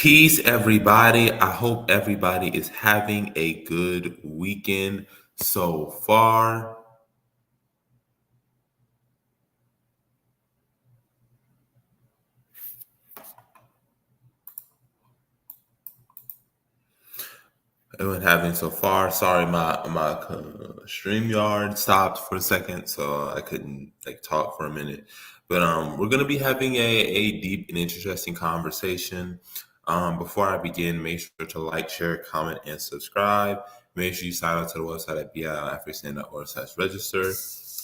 Peace, everybody. I hope everybody is having a good weekend so far. Everyone having so far. Sorry, my StreamYard stopped for a second, so I couldn't talk for a minute. But we're gonna be having a deep and interesting conversation. Before I begin, make sure to like, share, comment, and subscribe. Make sure you sign up to the website at BAIO/register.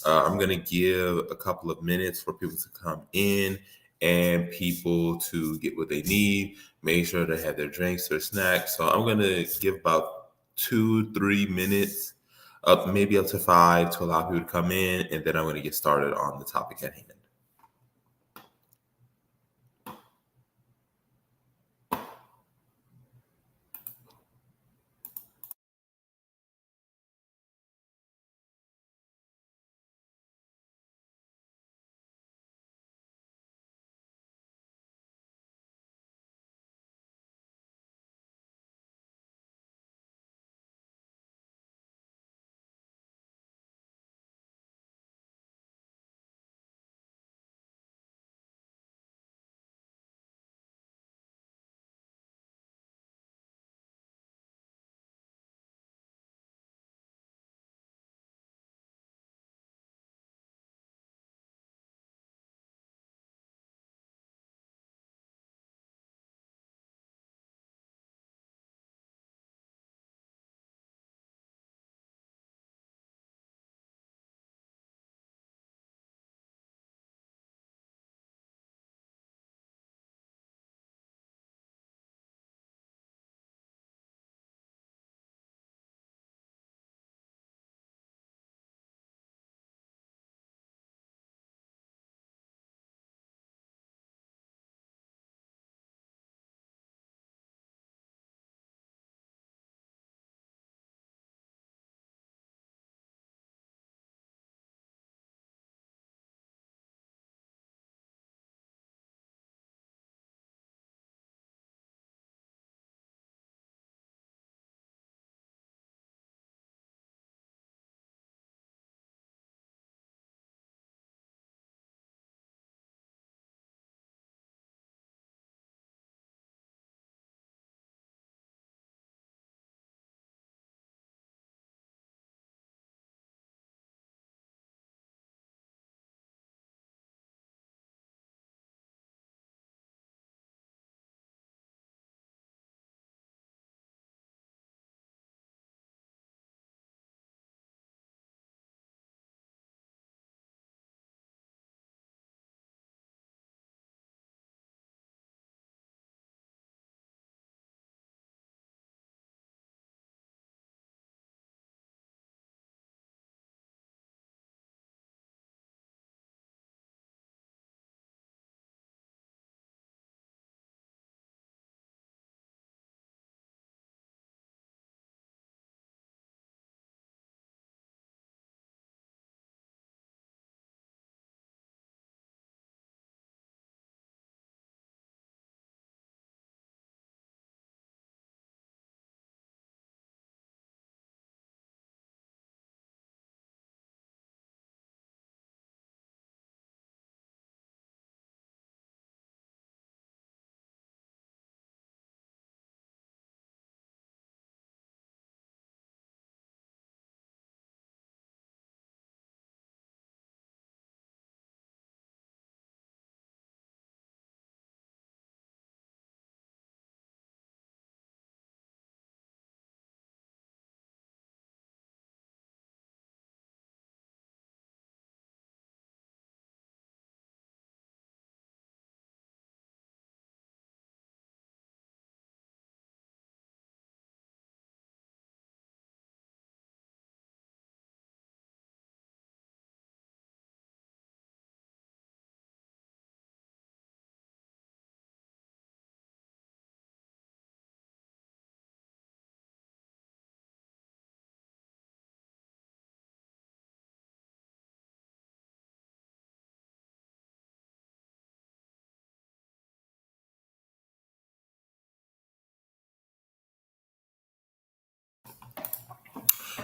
I'm gonna give a couple of minutes for people to come in and people to get what they need. Make sure they have their drinks, their snacks. So I'm gonna give about 2, 3 minutes, up maybe up to five, to allow people to come in, and then I'm gonna get started on the topic at hand.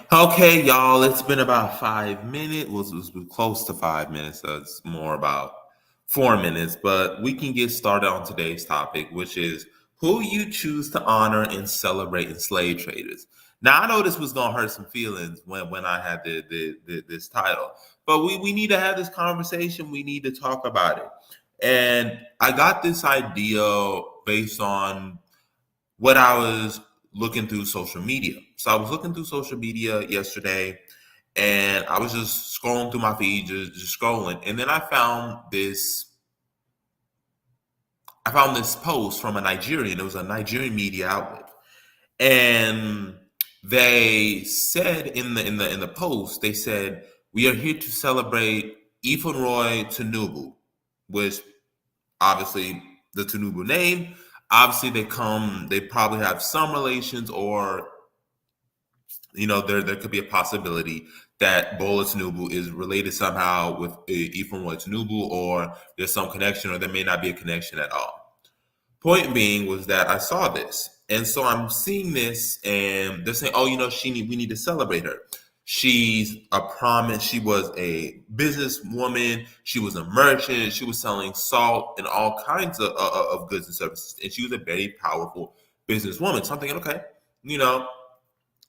Okay, y'all, it's been about 5 minutes. It was close to 5 minutes, so it's more about 4 minutes. But we can get started on today's topic, which is who you choose to honor and celebrate in slave traders. Now, I know this was gonna hurt some feelings when I had this title, but we need to have this conversation. We need to talk about it. And I got this idea based on what I was looking through social media. So I was looking through social media yesterday, and I was just scrolling through my feed, just scrolling, and then I found this post from a Nigerian. It was a Nigerian media outlet, and they said in the post, they said, "We are here to celebrate Ifeanyi Tinubu," which obviously the Tinubu name. Obviously, they probably have some relations, or there could be a possibility that Bola Tinubu is related somehow with Ifeanyi Tinubu, or there's some connection, or there may not be a connection at all. Point being was that I saw this, and so I'm seeing this, and they're saying, "Oh, we need to celebrate her. She's a prominent. She was a businesswoman. She was a merchant. She was selling salt and all kinds of goods and services, and she was a very powerful businesswoman." So I'm thinking, okay, you know,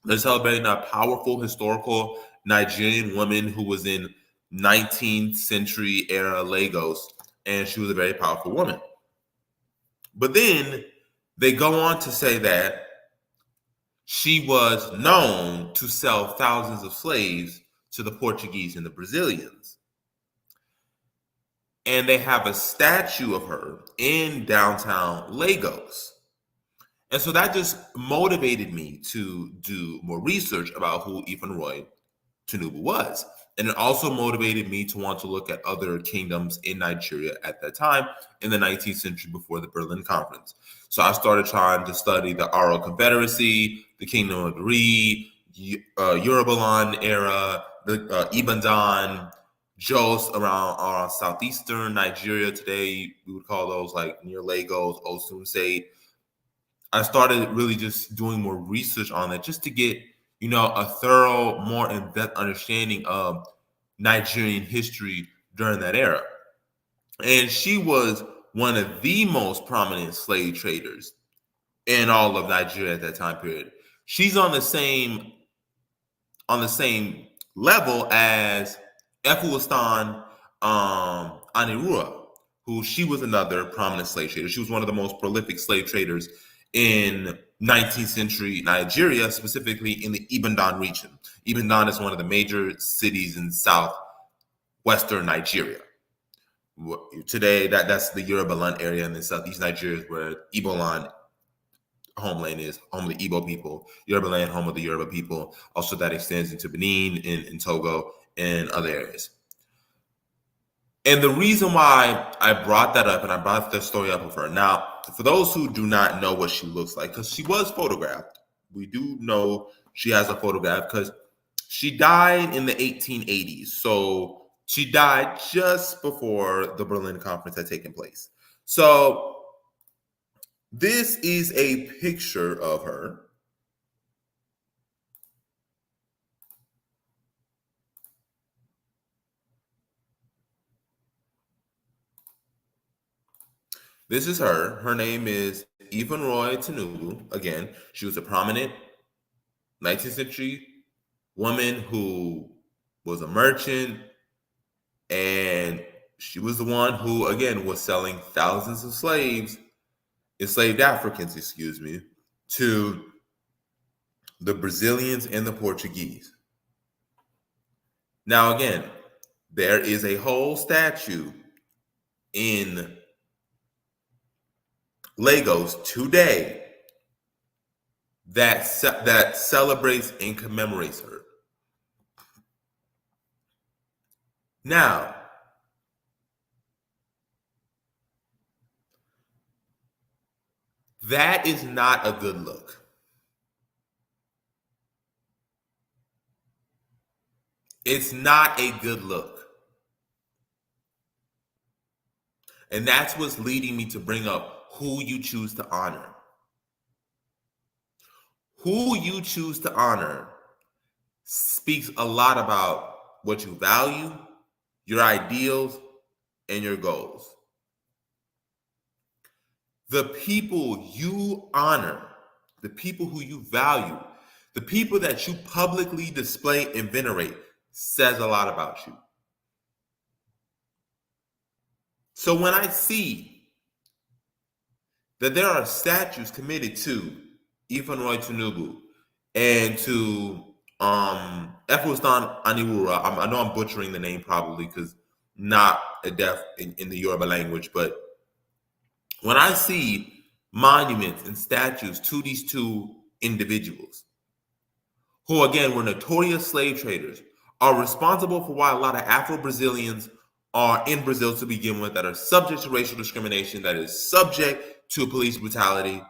they're celebrating a powerful historical Nigerian woman who was in 19th century era Lagos, and she was a very powerful woman. But then they go on to say that she was known to sell thousands of slaves to the Portuguese and the Brazilians. And they have a statue of her in downtown Lagos. And so that just motivated me to do more research about who Ifeanyi Tinubu was. And it also motivated me to want to look at other kingdoms in Nigeria at that time in the 19th century before the Berlin Conference. So I started trying to study the Aro Confederacy, the Kingdom of the Reed, Yorubaland era, the Ibadan, Jos around southeastern Nigeria today. We would call those like near Lagos, Osun State. I started really just doing more research on it just to get, a thorough, more in-depth understanding of Nigerian history during that era. And she was one of the most prominent slave traders in all of Nigeria at that time period. She's on the same level as Efulistan Anirua, who she was another prominent slave trader. She was one of the most prolific slave traders in 19th century Nigeria, specifically in the Ibadan region. Ibadan is one of the major cities in southwestern Nigeria. Today, that's the Yorubaland area in the southeast Nigeria, where Iboland homeland is, home of the Igbo people. Yorubaland, home of the Yoruba people. Also, that extends into Benin and Togo and other areas. And the reason why I brought that up, and I brought the story up of her. Now, for those who do not know what she looks like, because she was photographed, we do know she has a photograph because she died in the 1880s. So she died just before the Berlin Conference had taken place. So this is a picture of her. This is her. Her name is Ifeanyi Tinubu. Again, she was a prominent 19th century woman who was a merchant, and she was the one who, again, was selling thousands of enslaved Africans, excuse me, to the Brazilians and the Portuguese. Now, again, there is a whole statue in Lagos today that celebrates and commemorates her. Now, that is not a good look. It's not a good look. And that's what's leading me to bring up who you choose to honor. Who you choose to honor speaks a lot about what you value, your ideals, and your goals. The people you honor, the people who you value, the people that you publicly display and venerate says a lot about you. So when I see that there are statues committed to Ifeanyi Tinubu and to Efustan Anirura, I know I'm butchering the name probably because not a deaf in the Yoruba language, but when I see monuments and statues to these two individuals, who again were notorious slave traders, are responsible for why a lot of Afro-Brazilians are in Brazil to begin with, that are subject to racial discrimination, that is subject to police brutality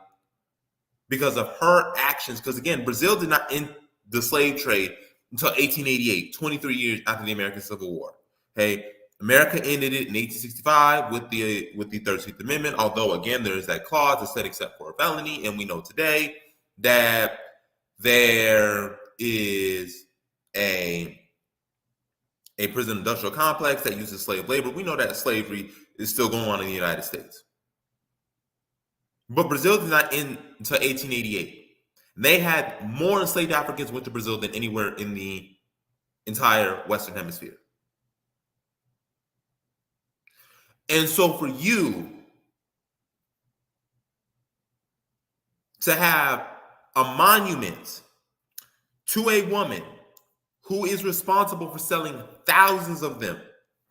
because of her actions. Because again, Brazil did not end the slave trade until 1888, 23 years after the American Civil War. Okay, America ended it in 1865 with the 13th Amendment. Although again, there is that clause that said except for a felony, and we know today that there is a prison industrial complex that uses slave labor. We know that slavery is still going on in the United States. But Brazil did not end until 1888. They had more enslaved Africans went to Brazil than anywhere in the entire Western Hemisphere. And so for you to have a monument to a woman who is responsible for selling thousands of them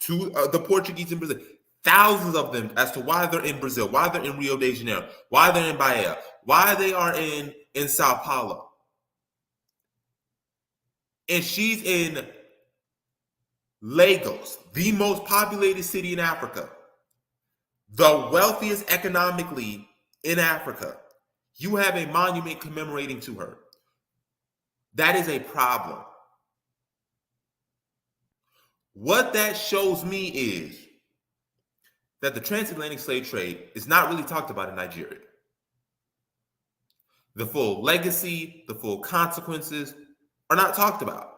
to the Portuguese in Brazil, thousands of them, as to why they're in Brazil, why they're in Rio de Janeiro, why they're in BAIO, why they are in Sao Paulo. And she's in Lagos, the most populated city in Africa, the wealthiest economically in Africa. You have a monument commemorating to her. That is a problem. What that shows me is that the transatlantic slave trade is not really talked about in Nigeria. The full legacy, the full consequences are not talked about.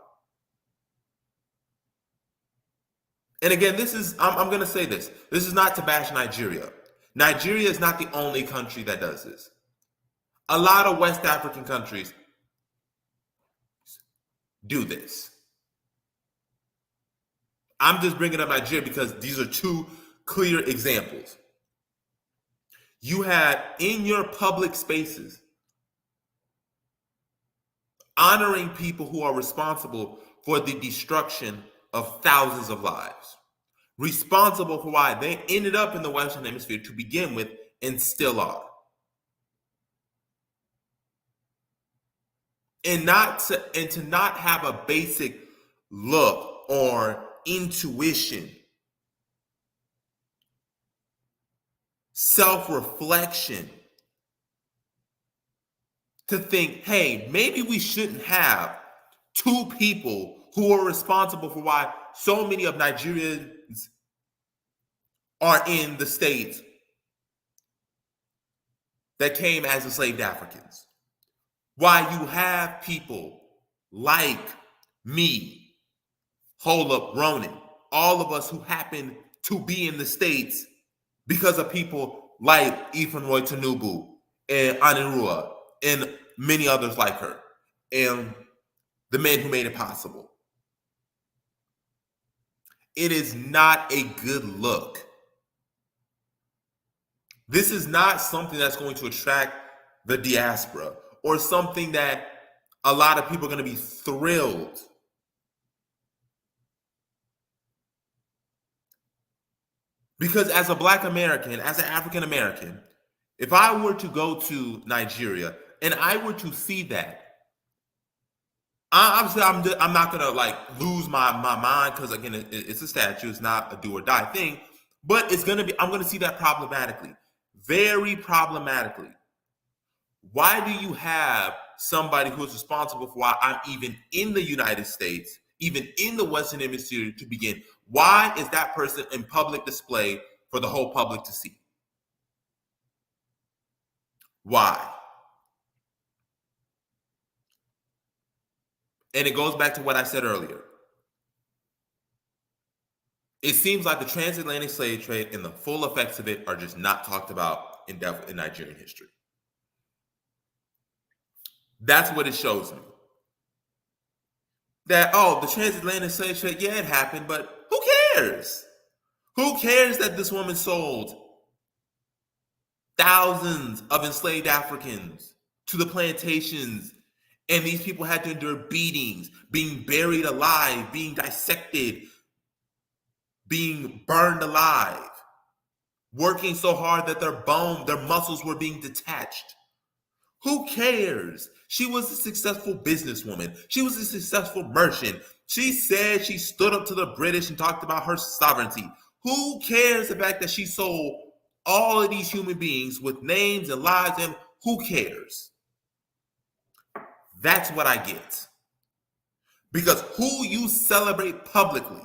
And again, I'm going to say this. This is not to bash Nigeria. Nigeria is not the only country that does this. A lot of West African countries do this. I'm just bringing up Nigeria because these are two clear examples. You have in your public spaces honoring people who are responsible for the destruction of thousands of lives, responsible for why they ended up in the Western Hemisphere to begin with and still are. And to not have a basic look or intuition, self-reflection, to think, hey, maybe we shouldn't have two people who are responsible for why so many of Nigerians are in the states that came as enslaved Africans. Why you have people like me, Holub, Ronan, all of us who happen to be in the states because of people like Ifeanyi Tinubu and Anirua and many others like her and the men who made it possible. It is not a good look. This is not something that's going to attract the diaspora or something that a lot of people are going to be thrilled. Because as a Black American, as an African American, if I were to go to Nigeria and I were to see that, obviously I'm not going to like lose my mind because again, it's a statue, it's not a do or die thing, but I'm going to see that problematically, very problematically. Why do you have somebody who is responsible for why I'm even in the United States, even in the Western Hemisphere to begin? Why is that person in public display for the whole public to see? Why? And it goes back to what I said earlier. It seems like the transatlantic slave trade and the full effects of it are just not talked about in depth in Nigerian history. That's what it shows me. That, oh, the transatlantic slave trade, yeah, it happened, but who cares? Who cares that this woman sold thousands of enslaved Africans to the plantations, and these people had to endure beatings, being buried alive, being dissected, being burned alive, working so hard that their muscles were being detached. Who cares? She was a successful businesswoman. She was a successful merchant. She said she stood up to the British and talked about her sovereignty. Who cares the fact that she sold all of these human beings with names and lives, and who cares? That's what I get. Because who you celebrate publicly,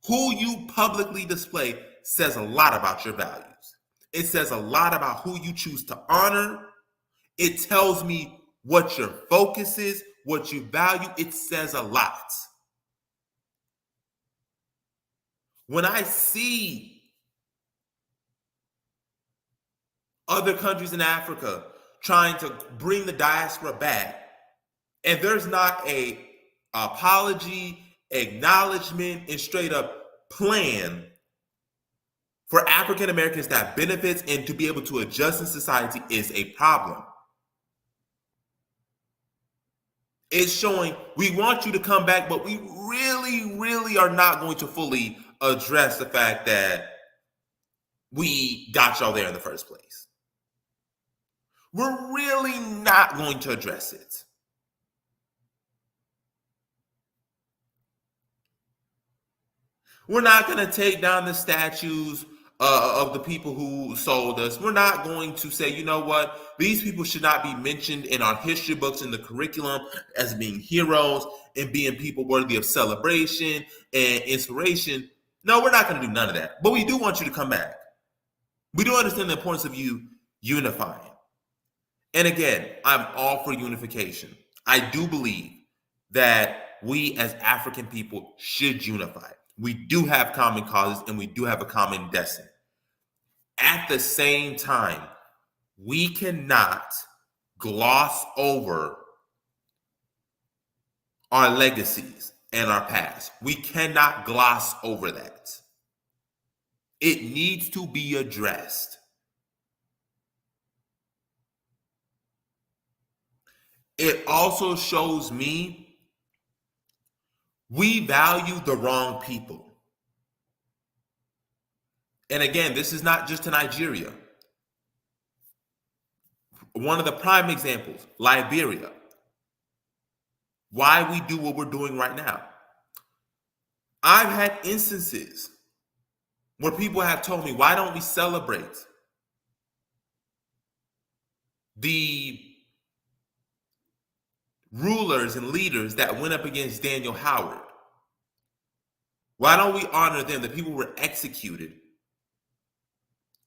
who you publicly display, says a lot about your values. It says a lot about who you choose to honor. It tells me what your focus is, what you value. It says a lot. When I see other countries in Africa trying to bring the diaspora back, and there's not a apology, acknowledgement, and straight up plan for African Americans that benefits and to be able to adjust in society, is a problem. It's showing we want you to come back, but we really, really are not going to fully address the fact that we got y'all there in the first place. We're really not going to address it. We're not going to take down the statues of the people who sold us. We're not going to say, you know what, these people should not be mentioned in our history books, in the curriculum, as being heroes and being people worthy of celebration and inspiration. No, we're not going to do none of that. But we do want you to come back. We do understand the importance of you unifying. And again, I'm all for unification. I do believe that we as African people should unify. We do have common causes and we do have a common destiny. At the same time, we cannot gloss over our legacies and our past. We cannot gloss over that. It needs to be addressed. It also shows me we value the wrong people. And again, this is not just to Nigeria. One of the prime examples, Liberia. Why we do what we're doing right now. I've had instances where people have told me, why don't we celebrate the rulers and leaders that went up against Daniel Howard? Why don't we honor them, the people who were executed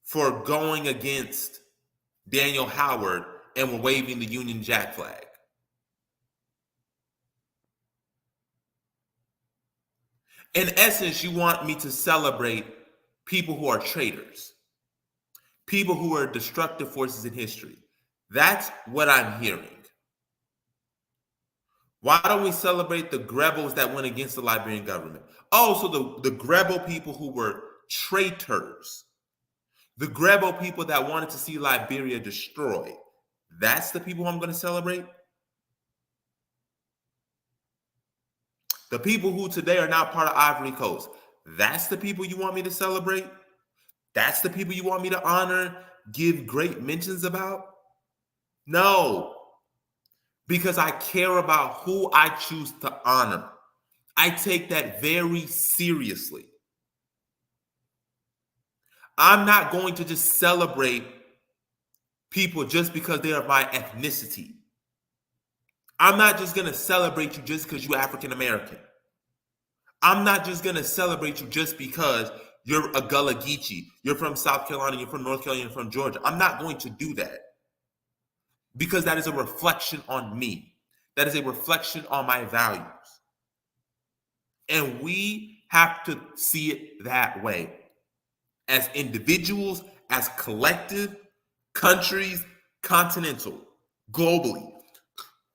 for going against Daniel Howard and were waving the Union Jack flag? In essence, you want me to celebrate people who are traitors, people who are destructive forces in history. That's what I'm hearing. Why don't we celebrate the Grebels that went against the Liberian government? Oh, so the Grebel people who were traitors, the Grebel people that wanted to see Liberia destroyed, that's the people I'm going to celebrate? The people who today are not part of Ivory Coast, that's the people you want me to celebrate? That's the people you want me to honor, give great mentions about? No, because I care about who I choose to honor. I take that very seriously. I'm not going to just celebrate people just because they are my ethnicity. I'm not just going to celebrate you just because you're African American. I'm not just going to celebrate you just because you're a Gullah Geechee. You're from South Carolina, you're from North Carolina, you're from Georgia. I'm not going to do that because that is a reflection on me. That is a reflection on my values. And we have to see it that way. As individuals, as collective, countries, continental, globally,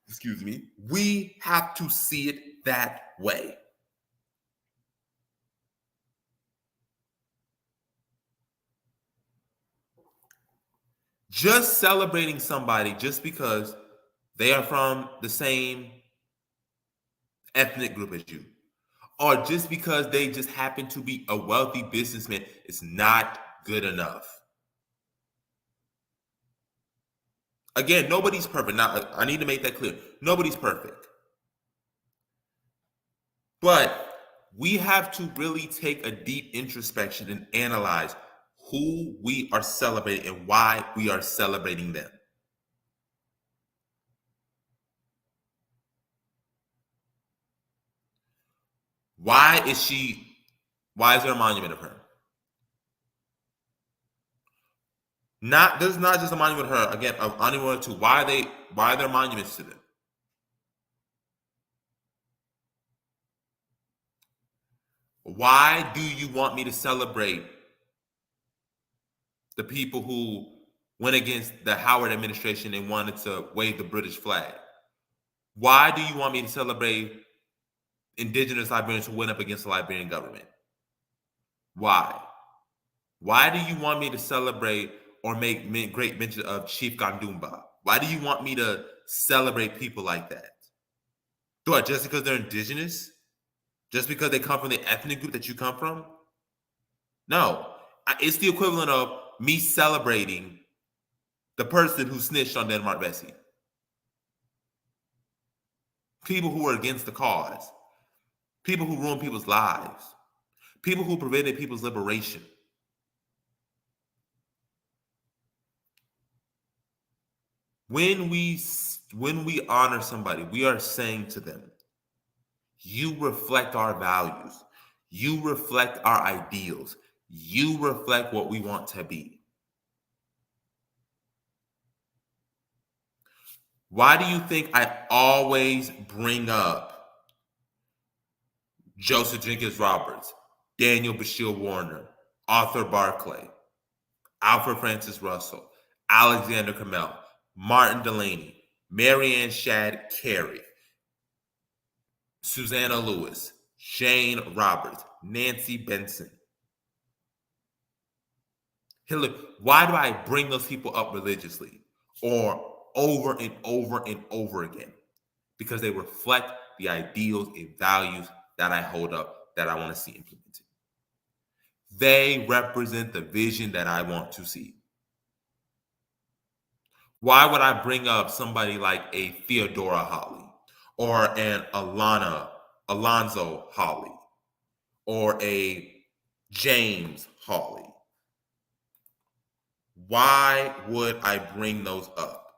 excuse me, we have to see it that way. Just celebrating somebody just because they are from the same ethnic group as you, or just because they just happen to be a wealthy businessman, is not good enough. Again, nobody's perfect. Now, I need to make that clear. Nobody's perfect. But we have to really take a deep introspection and analyze who we are celebrating and why we are celebrating them. Why is she, why is there a monument of her? Not, there's not just a monument of her, again, of anyone to why are there monuments to them? Why do you want me to celebrate the people who went against the Howard administration and wanted to wave the British flag? Why do you want me to celebrate indigenous Liberians who went up against the Liberian government? Why? Why do you want me to celebrate or make great mention of Chief Gandumba? Why do you want me to celebrate people like that? What, just because they're indigenous? Just because they come from the ethnic group that you come from? No. It's the equivalent of me celebrating the person who snitched on Denmark Vesey. People who were against the cause. People who ruined people's lives. People who prevented people's liberation. When we honor somebody, we are saying to them, you reflect our values. You reflect our ideals. You reflect what we want to be. Why do you think I always bring up Joseph Jenkins Roberts, Daniel Bashir Warner, Arthur Barclay, Alfred Francis Russell, Alexander Camel, Martin Delaney, Marianne Shad Carey, Susanna Lewis, Jane Roberts, Nancy Benson, Hillary? Why do I bring those people up religiously or over and over and over again? Because they reflect the ideals and values that I hold up, that I want to see implemented. They represent the vision that I want to see. Why would I bring up somebody like a Theodora Holly or an Alonzo Holly or a James Holly? Why would I bring those up?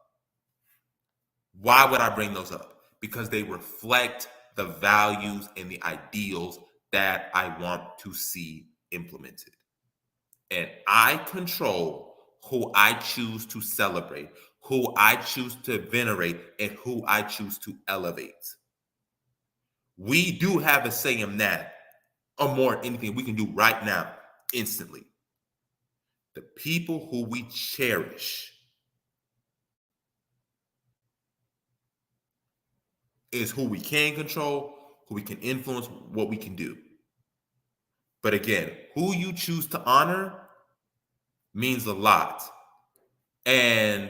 Why would I bring those up? Because they reflect the values and the ideals that I want to see implemented. And I control who I choose to celebrate, who I choose to venerate, and who I choose to elevate. We do have a say in that, or more anything we can do right now, instantly. The people who we cherish is who we can control, who we can influence, what we can do. But again, who you choose to honor means a lot. And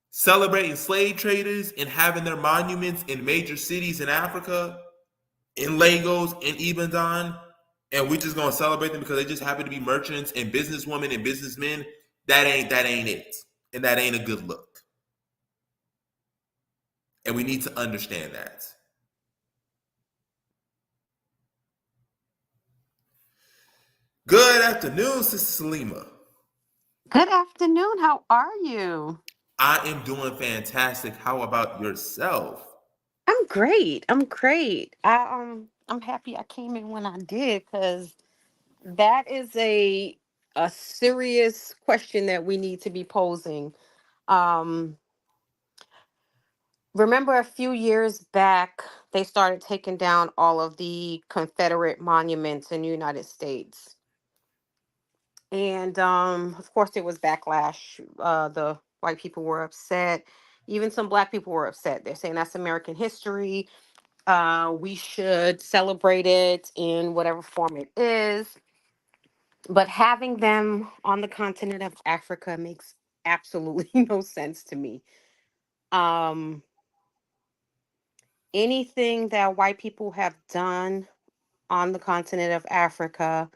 celebrating slave traders and having their monuments in major cities in Africa, in Lagos, in Ibadan, and we're just gonna celebrate them because they just happen to be merchants and businesswomen and businessmen, that ain't it. And that ain't a good look. And we need to understand that. Good afternoon, Sister Salima. Good afternoon. How are you? I am doing fantastic. How about yourself? I'm great. I'm great. I'm happy I came in when I did because that is a serious question that we need to be posing. Um remember a few years back, they started taking down all of the Confederate monuments in the United States. And of course, there was backlash. The white people were upset. Even some black people were upset. They're saying that's American history. We should celebrate it in whatever form it is. But having them on the continent of Africa makes absolutely no sense to me. Um, Anything that white people have done on the continent of Africa,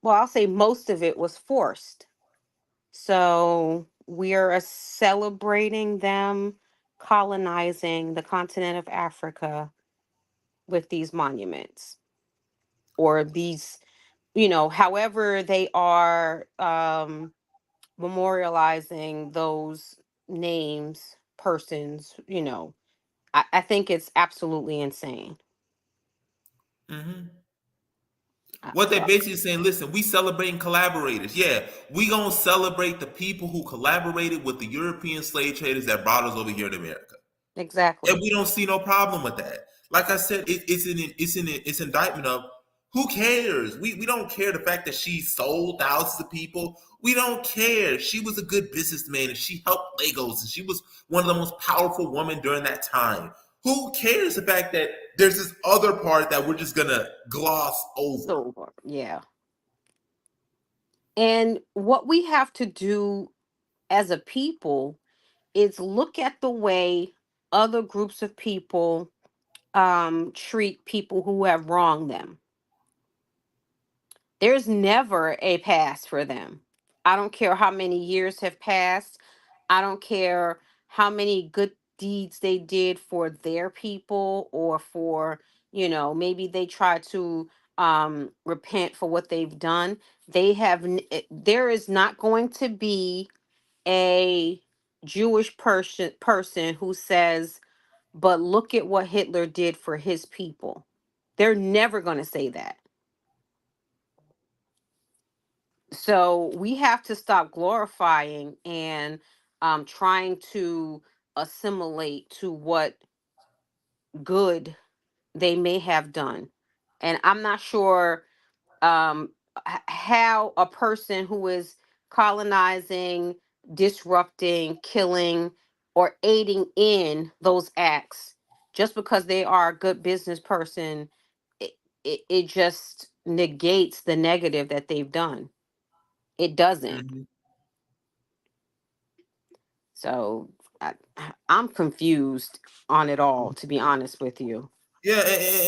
well, I'll say most of it was forced. So we are celebrating them colonizing the continent of Africa with these monuments or these, however they are memorializing those names, persons. I think it's absolutely insane. Hmm. What they So basically saying, listen, we celebrating collaborators. Yeah, we gonna celebrate the people who collaborated with the European slave traders that brought us over here to America. And exactly. we don't see no problem with that. Like I said, it's indictment of who cares. We don't care the fact that she sold thousands of people. We don't care. She was a good businessman and she helped Lagos and she was one of the most powerful women during that time. Who cares the fact that there's this other part that we're just gonna gloss over? So yeah. And what we have to do as a people is look at the way other groups of people treat people who have wronged them. There's never a pass for them. I don't care how many years have passed. I don't care how many good deeds they did for their people or for, maybe they try to repent for what they've done. There is not going to be a Jewish person who says, but look at what Hitler did for his people. They're never going to say that. So we have to stop glorifying and trying to assimilate to what good they may have done. And I'm not sure how a person who is colonizing, disrupting, killing, or aiding in those acts, just because they are a good business person, it, it just negates the negative that they've done. It doesn't. Mhm. So I, I'm confused on it all, to be honest with you. Yeah,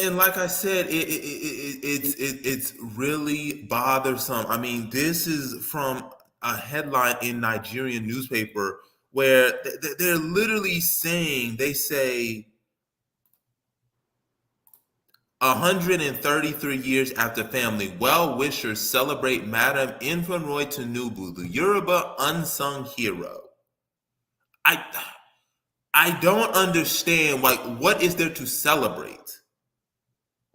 and like I said, it's really bothersome. I mean, this is from a headline in Nigerian newspaper where they're literally saying they say 133 years after family, well wishers celebrate Madame Infanroy Tinubu, the Yoruba unsung hero. I I don't understand. Like, what is there to celebrate?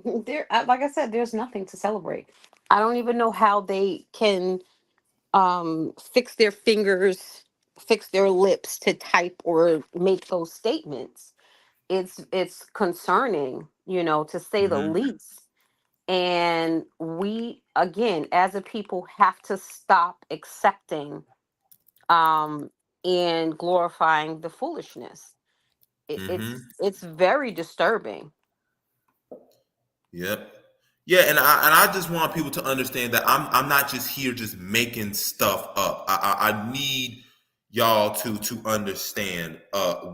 Like I said, there's nothing to celebrate. I don't even know how they can fix their fingers, fix their lips to type or make those statements. It's concerning, to say the Hmm. least. And we, again, as a people, have to stop accepting um and glorifying the foolishness. it, it's Hmm. it's very disturbing. Yep. Yeah, and I just want people to understand that I'm not just here just making stuff up. I need y'all to understand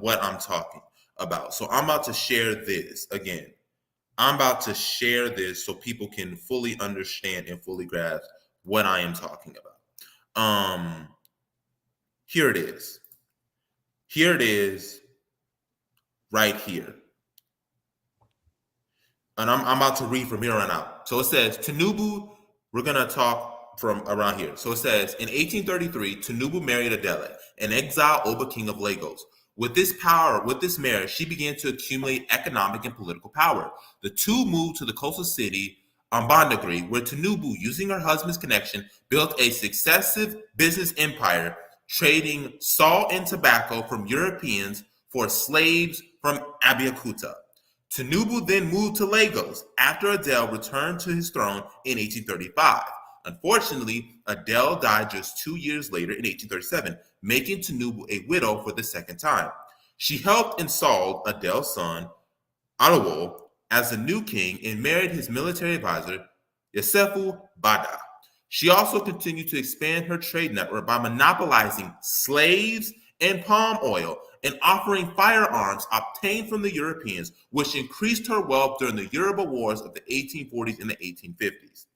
what I'm talking about. So I'm about to share this again. I'm about to share this so people can fully understand and fully grasp what I am talking about. Here it is. Here it is right here. And I'm about to read from here on out. So it says, Tinubu, we're going to talk from around here. So it says, in 1833, Tinubu married Adele, an exile Oba king of Lagos. With this marriage, she began to accumulate economic and political power. The two moved to the coastal city, Ambandagri, where Tinubu, using her husband's connection, built a successive business empire, trading salt and tobacco from Europeans for slaves from Abeokuta. Tinubu then moved to Lagos after Adele returned to his throne in 1835. Unfortunately, Adele died just 2 years later in 1837, making Tinubu a widow for the second time. She helped install Adele's son, Alawol, as the new king and married his military advisor, Yosefu Bada. She also continued to expand her trade network by monopolizing slaves and palm oil and offering firearms obtained from the Europeans, which increased her wealth during the Yoruba Wars of the 1840s and the 1850s.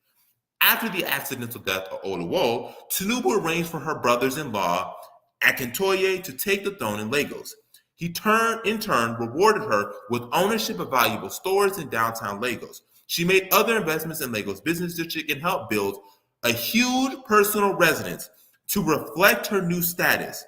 After the accidental death of Oluwo, Tinubu arranged for her brothers-in-law, Akintoye, to take the throne in Lagos. In turn, rewarded her with ownership of valuable stores in downtown Lagos. She made other investments in Lagos business district and helped build a huge personal residence to reflect her new status.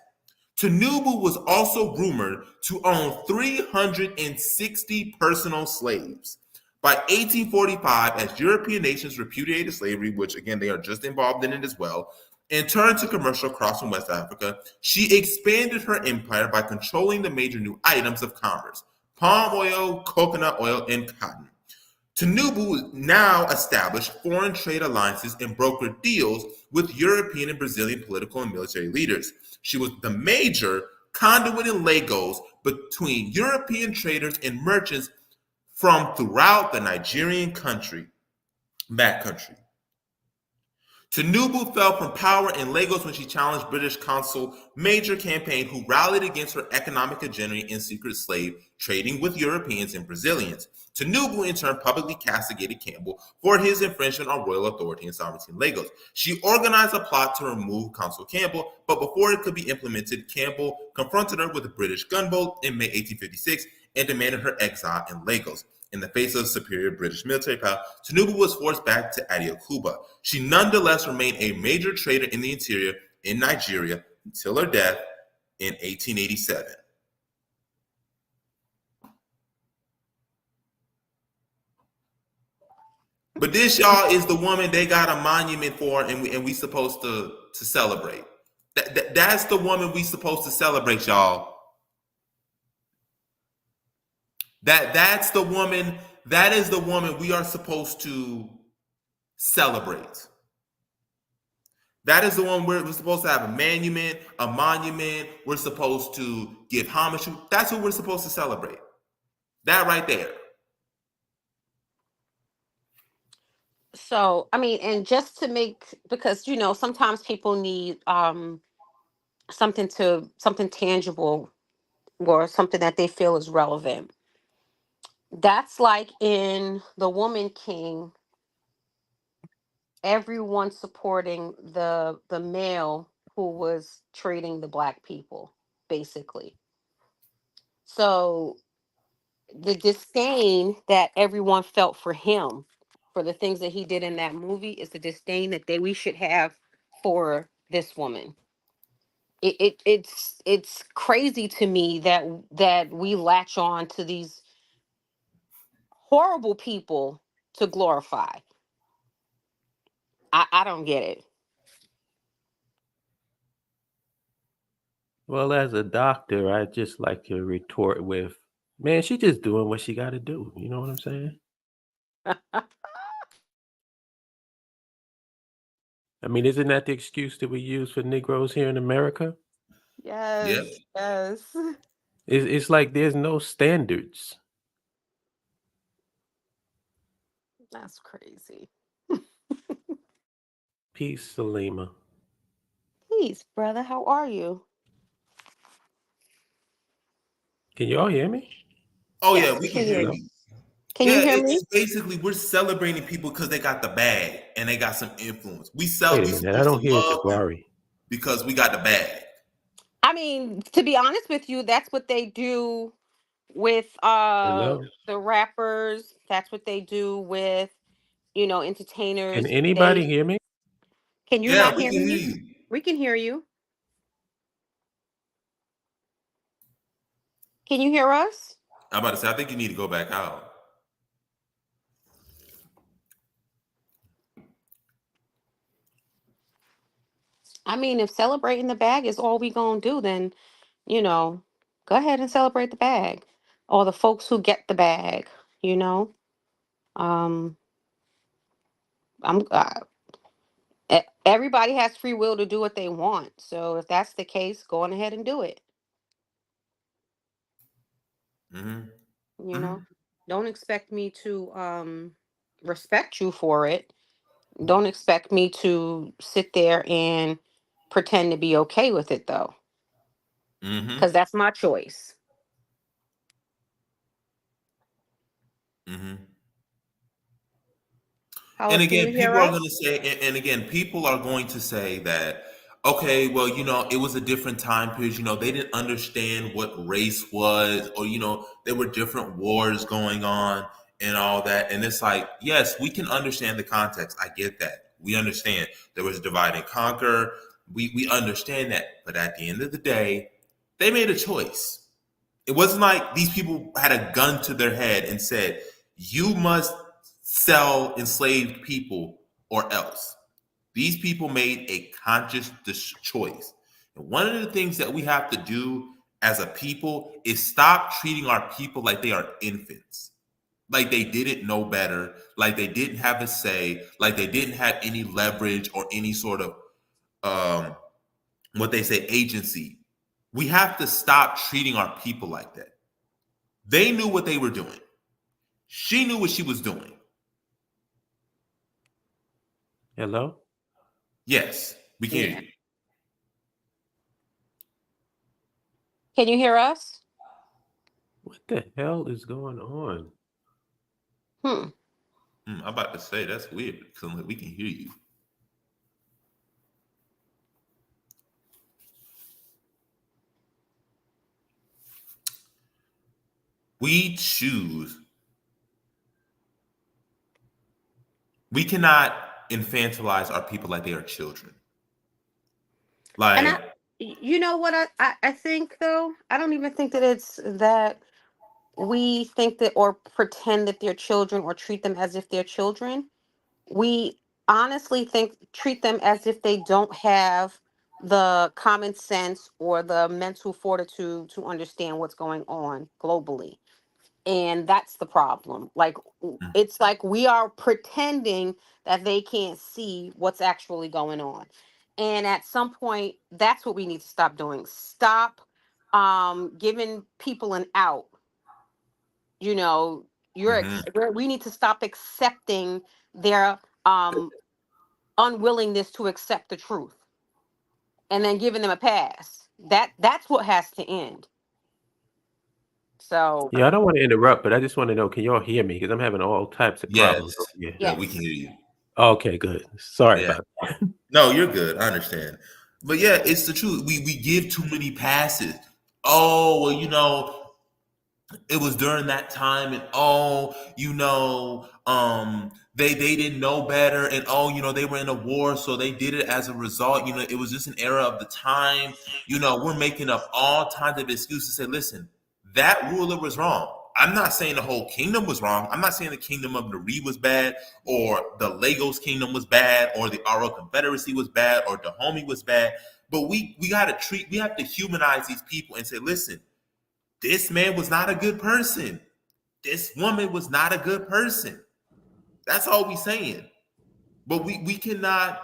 Tinubu was also rumored to own 360 personal slaves. By 1845, as European nations repudiated slavery, which again they are just involved in it as well, and turned to commercial across from West Africa, she expanded her empire by controlling the major new items of commerce: palm oil, coconut oil, and cotton. Tinubu now established foreign trade alliances and brokered deals with European and Brazilian political and military leaders. She was the major conduit in Lagos between European traders and merchants from throughout the Nigerian backcountry. Tinubu fell from power in Lagos when she challenged British consul Major Campaign, who rallied against her economic agenda and secret slave trading with Europeans and Brazilians. Tinubu, in turn, publicly castigated Campbell for his infringement on royal authority and sovereignty in Lagos. She organized a plot to remove Consul Campbell, but before it could be implemented, Campbell confronted her with a British gunboat in May 1856 and demanded her exile in Lagos. In the face of superior British military power, Tinubu was forced back to Adeokuta. She nonetheless remained a major trader in the interior in Nigeria until her death in 1887. But this, y'all, is the woman they got a monument for, and we supposed to celebrate. That's the woman we supposed to celebrate, y'all. That's the woman. That is the woman we are supposed to celebrate. That is the one we're supposed to have a monument, a monument. We're supposed to give homage to. That's what we're supposed to celebrate. That right there. So, I mean, and just to make, because sometimes people need something tangible or something that they feel is relevant. That's like in The Woman King, everyone supporting the male who was treating the black people, basically. So the disdain that everyone felt for him, for the things that he did in that movie, is the disdain that we should have for this woman. It's crazy to me that we latch on to these horrible people to glorify. I don't get it. Well, as a doctor, I just like to retort with, man, she just doing what she got to do. You know what I'm saying? I mean, isn't that the excuse that we use for Negroes here in America? Yep. Yes, yes. It's like there's no standards. That's crazy. Peace, Salima. Please, brother, how are you? Can you all hear me? Oh yeah, Yes, we we can can hear hear Hello? you. you. Can you Yeah, hear it's me? basically we're celebrating people because they got the bag and they got some influence. We sell. Wait a We minute. I supposed to don't hear love them Jabari. because we got the bag. I mean, to be honest with you, that's what they do with Hello? the rappers. That's what they do with, Can entertainers. anybody They hear me? Can you Yeah, not we hear can hear me? you. We can hear you. Can you hear us? I'm about to say, I think you need to go back out. I mean, if celebrating the bag is all we gonna do, then you know. Go ahead and celebrate the bag, or the folks who get the bag. You know, um, I'm. Everybody has free will to do what they want. So if that's the case, go on ahead and do it. Hmm. You know, Hmm. don't expect me to respect you for it. Don't expect me to sit there and pretend to be okay with it though, Hmm. because that's my choice. Hmm. And Howard, can again, you hear people are going to us? say, and again, people are going to say that, okay, well, it was a different time period. They didn't understand what race was, or, there were different wars going on and all that. And it's like, yes, we can understand the context. I get that. We understand there was divide and conquer. We understand that. But at the end of the day, they made a choice. It wasn't like these people had a gun to their head and said, you must sell enslaved people or else. These people made a conscious choice. And one of the things that we have to do as a people is stop treating our people like they are infants, like they didn't know better, like they didn't have a say, like they didn't have any leverage or any sort of um, what they say agency. We have to stop treating our people like that. They knew what they were doing. She knew what she was doing. Hello? Yes, we can hear Yeah. you. Can you hear us? What the hell is going on? Hmm. I'm about to say that's weird because we can hear you. We choose. We cannot infantilize our people like they are children. And Like, you know what I think though? I don't even think that it's that we think that or pretend that they're children or treat them as if they're children. We honestly treat them as if they don't have the common sense or the mental fortitude to understand what's going on globally. And that's the problem. Like it's like we are pretending that they can't see what's actually going on. And at some point that's what we need to stop doing. Stop giving people an out. You know, mhm. we need to stop accepting their unwillingness to accept the truth and then giving them a pass. That's what has to end. So Yeah, I don't want to interrupt, but I just want to know, can y'all hear me? Because I'm having all types of Yes, problems over here. yeah, we can yes. hear you. Okay, good. Sorry Yeah, about no, you're good. I understand, but yeah, it's the truth. We give too many passes. Oh well, it was during that time and they didn't know better and they were in a war so they did it as a result. It was just an era of the time. We're making up all kinds of excuses to say, listen, that ruler was wrong. I'm not saying the whole kingdom was wrong. I'm not saying the kingdom of Nari was bad or the Lagos kingdom was bad or the Aro Confederacy was bad or Dahomey was bad, but we have to humanize these people and say, listen, this man was not a good person. This woman was not a good person. That's all we saying. But we cannot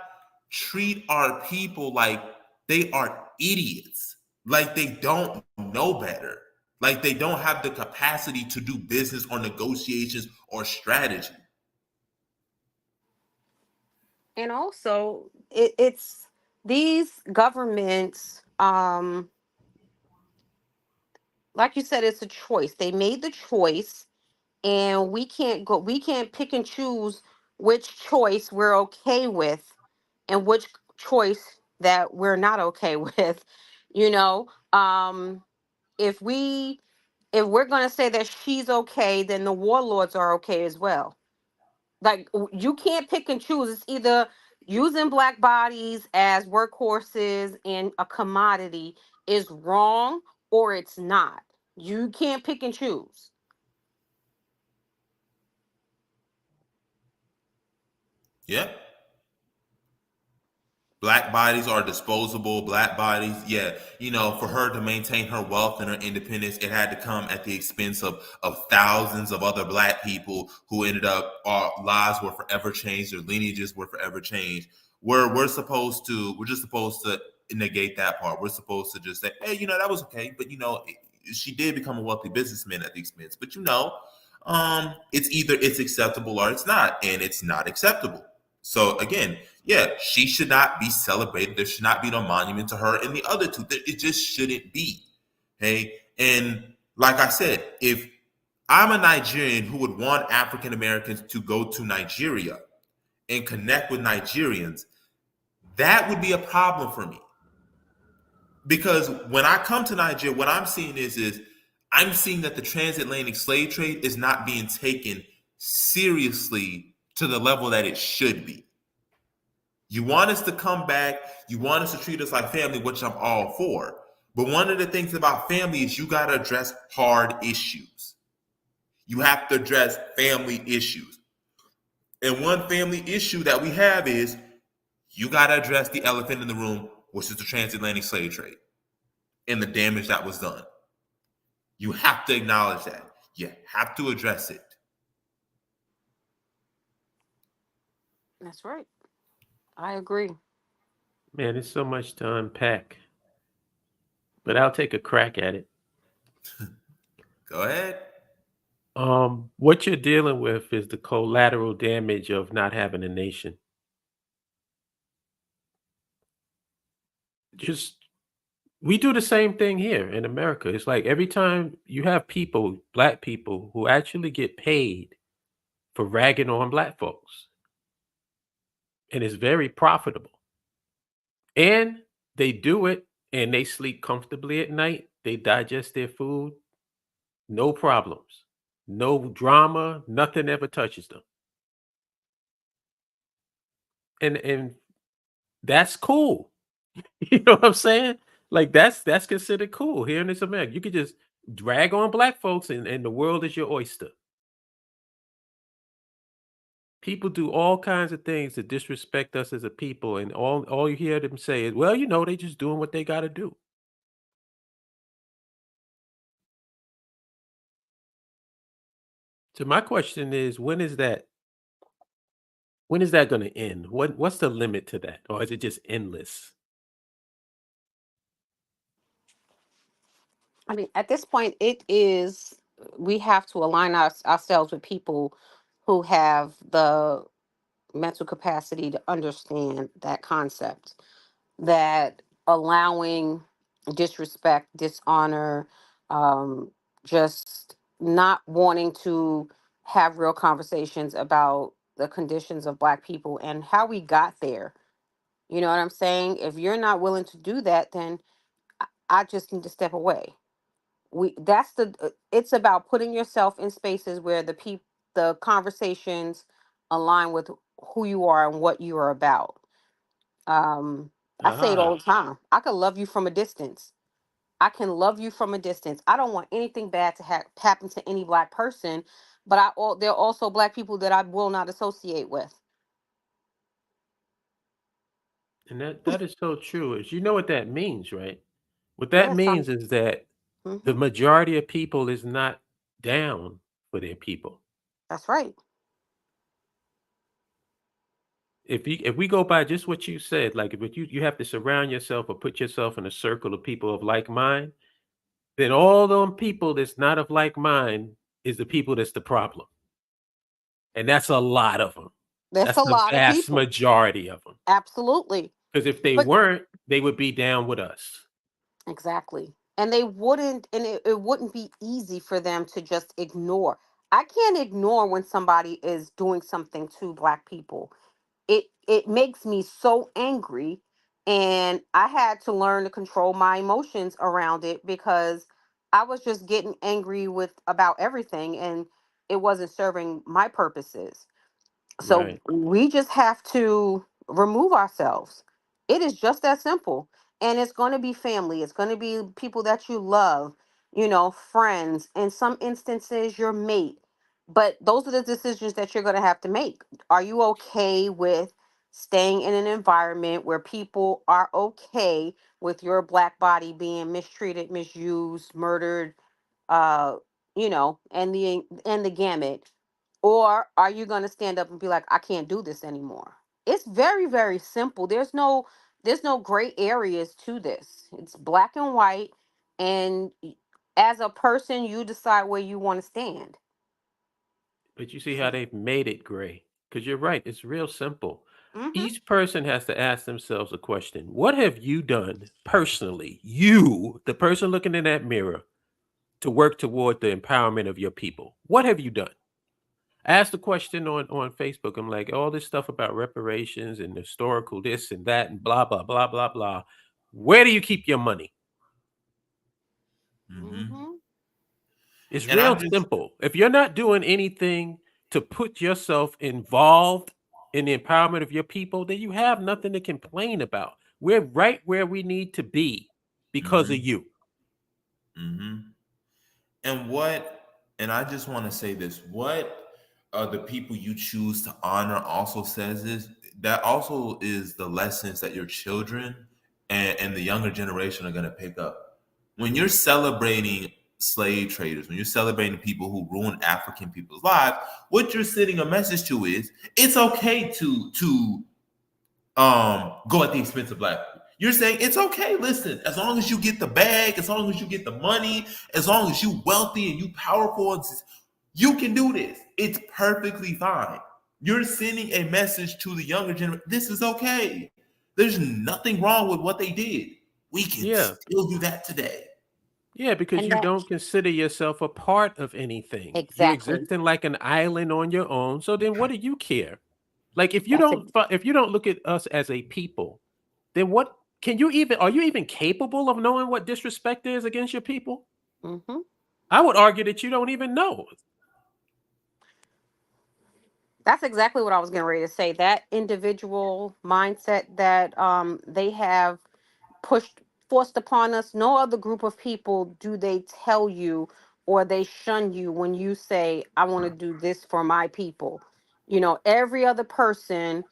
treat our people like they are idiots, like they don't know better, like they don't have the capacity to do business or negotiations or strategy. And also it's these governments, like you said, it's a choice. They made the choice, and we can't pick and choose which choice we're okay with and which choice that we're not okay with. You know, if we if we're going to say that she's okay, then the warlords are okay as well. Like you can't pick and choose. It's either using black bodies as workhorses and a commodity is wrong, or it's not. You can't pick and choose. Yeah. Black bodies are disposable. Black bodies, yeah, for her to maintain her wealth and her independence, it had to come at the expense of thousands of other black people who ended up, our lives were forever changed, their lineages were forever changed. We're just supposed to negate that part. We're supposed to just say, hey, that was okay, but she did become a wealthy businessman at the expense. But it's either it's acceptable or it's not, and it's not acceptable. So again, yeah, she should not be celebrated. There should not be no monument to her. And the other two, it just shouldn't be. Okay. And like I said, if I'm a Nigerian who would want African Americans to go to Nigeria and connect with Nigerians, that would be a problem for me. Because when I come to Nigeria, what I'm seeing is I'm seeing that the transatlantic slave trade is not being taken seriously to the level that it should be. You want us to come back. You want us to treat us like family, which I'm all for. But one of the things about family is you got to address hard issues. You have to address family issues. And one family issue that we have is you got to address the elephant in the room, which is the transatlantic slave trade and the damage that was done. You have to acknowledge that. You have to address it. That's right. I agree. Man, there's so much to unpack, but I'll take a crack at it. Go ahead. What you're dealing with is the collateral damage of not having a nation. Just we do the same thing here in America. It's like every time you have people, black people, who actually get paid for ragging on black folks, and it's very profitable. And they do it and they sleep comfortably at night. They digest their food, no problems, no drama, nothing ever touches them. And that's cool. You know what I'm saying? Like that's considered cool here in this America. You could just drag on black folks and the world is your oyster. People do all kinds of things to disrespect us as a people, and all you hear them say is, well, they just doing what they gotta do. So my question is, when is that gonna end? What's the limit to that? Or is it just endless? I mean, at this point, it is, we have to align ourselves with people who have the mental capacity to understand that concept, that allowing disrespect, dishonor, um, just not wanting to have real conversations about the conditions of Black people and how we got there. You know what I'm saying? If you're not willing to do that, then I just need to step away. It's about putting yourself in spaces where the conversations align with who you are and what you are about. um I say it all Ah, the time. I can love you from a distance. I can love you from a distance. I don't want anything bad to happen to any Black person, but there are also Black people that I will not associate with. and that is so true. Is you know what that means, right? What that Yes, means is that the mhm, majority of people is not down for their people. that's right. If we go by just what you said, like if you have to surround yourself or put yourself in a circle of people of like mind, then all them people that's not of like mind is the people that's the problem. And that's a lot of them. That's That's a the lot of vast people. majority of them. Absolutely. Because if they But weren't, they would be down with us. exactly. And they wouldn't, and it wouldn't be easy for them to just ignore. I can't ignore when somebody is doing something to Black people. It makes me so angry, and I had to learn to control my emotions around it because I was just getting angry with about everything, and it wasn't serving my purposes. So Right. we just have to remove ourselves. It is just that simple. And it's going to be family, it's going to be people that you love, friends, in some instances, your mate. But those are the decisions that you're going to have to make. Are you okay with staying in an environment where people are okay with your black body being mistreated, misused, murdered, uh, and the gamut? Or are you going to stand up and be like, I can't do this anymore? It's very, very simple. There's no gray areas to this. It's black and white, and as a person, you decide where you want to stand. But you see how they've made it gray. Because you're right, it's real simple. Mm-hmm. Each person has to ask themselves a question. What have you done personally, you, the person looking in that mirror, to work toward the empowerment of your people? What have you done? I asked the question on Facebook. I'm like, all this stuff about reparations and historical this and that and blah, blah, blah, blah, blah. Where do you keep your money? Hmm. Mm-hmm. It's And I real just, simple. If you're not doing anything to put yourself involved in the empowerment of your people, then you have nothing to complain about. We're right where we need to be because of hmm you. hmm And what, and I just want to say this, what the people you choose to honor also says is that also is the lessons that your children and the younger generation are going to pick up. When you're celebrating slave traders, when you're celebrating people who ruined African people's lives, what you're sending a message to is it's okay to go at the expense of black people. You're saying it's okay. Listen, as long as you get the bag, as long as you get the money, as long as you wealthy and you powerful, you can do this. It's perfectly fine. You're sending a message to the younger generation. This is okay. There's nothing wrong with what they did. We can Yeah. still do that today. Yeah, because And you that don't consider yourself a part of anything. You're exactly. existing like an island on your own. So then what do you care? Like That's it. if you don't look at us as a people, then what can you even are you even capable of knowing what disrespect is against your people? Mm-hmm. I would argue that you don't even know. That's exactly what I was getting ready to say. That individual mindset that they have pushed forced upon us, no other group of people do they tell you or they shun you when you say, I want to do this for my people. Every other person,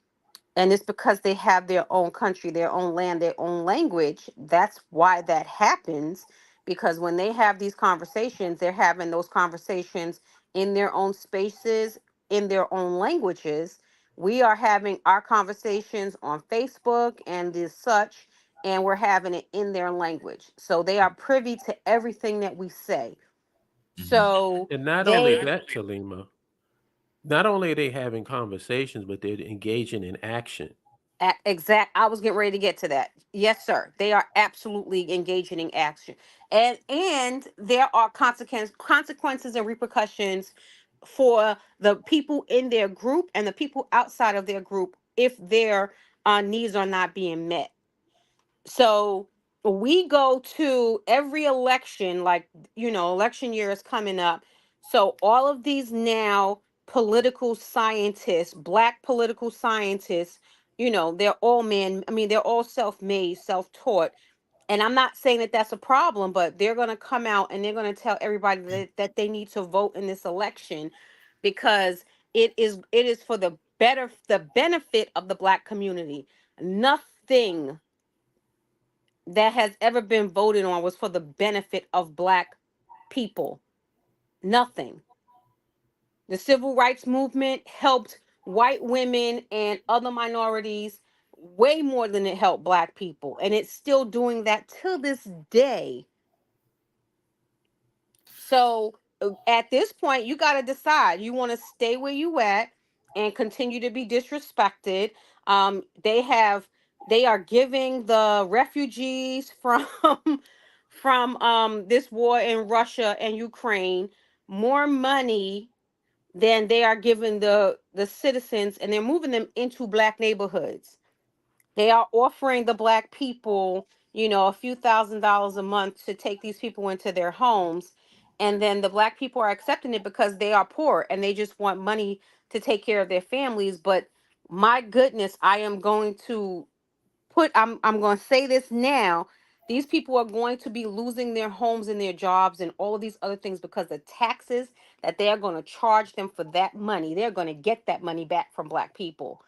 and it's because they have their own country, their own land, their own language. That's why that happens, because when they have these conversations, they're having those conversations in their own spaces, in their own languages. We are having our conversations on Facebook and this such, and we're having it in their language, so they are privy to everything that we say. Mhm. So And not only they that, Talima, not only are they having conversations, but they're engaging in action. Exact. I was getting ready to get to that. Yes, sir. They are absolutely engaging in action, and there are consequences and repercussions for the people in their group and the people outside of their group if their needs are not being met. So we go to every election, like, election year is coming up. So all of these now political scientists, black political scientists, they're all men. I mean, they're all self-made, self-taught. And I'm not saying that that's a problem, but they're going to come out and they're going to tell everybody that they need to vote in this election because it is for the benefit of the black community. Nothing that has ever been voted on was for the benefit of black people. Nothing. The civil rights movement helped white women and other minorities way more than it helped black people. And it's still doing that till this day. So at this point, you got to decide. You want to stay where you at and continue to be disrespected. They are giving the refugees from from this war in Russia and Ukraine more money than they are giving the citizens, and they're moving them into black neighborhoods. They are offering the black people, a few $1,000s a month to take these people into their homes. And then the black people are accepting it because they are poor and they just want money to take care of their families. But my goodness, I'm going to say this now. These people are going to be losing their homes and their jobs and all of these other things because the taxes that they are going to charge them for that money, they're going to get that money back from black people.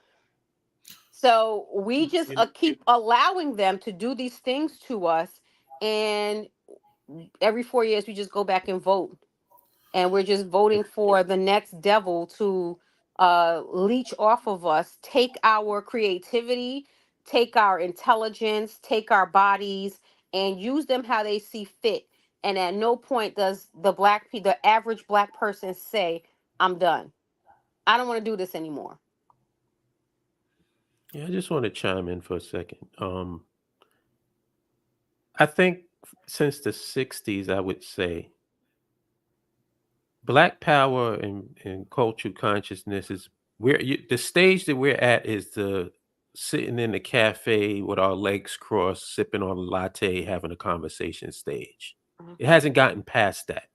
So we just You keep allowing them to do these things to us, and every 4 years we just go back and vote, and we're just voting for the next devil to leech off of us, take our creativity, take our intelligence, take our bodies, and use them how they see fit. And at no point does the average black person say, "I'm done. I don't want to do this anymore." Yeah, I just want to chime in for a second. I think since the '60s, I would say Black power and cultural consciousness is the stage that we're at is the sitting in the cafe with our legs crossed, sipping on a latte, having a conversation stage. It Mhm, hasn't gotten past that.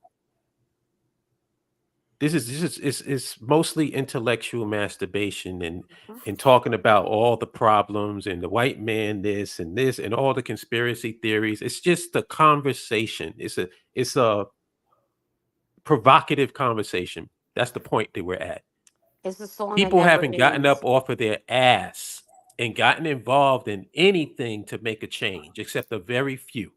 This is it's mostly intellectual masturbation mhm. and talking about all the problems and the white man this and all the conspiracy theories. It's just a conversation. It's a provocative conversation. That's the point that we're at. It's a song that People never haven't gotten ends. up off of their ass and gotten involved in anything to make a change except a very few.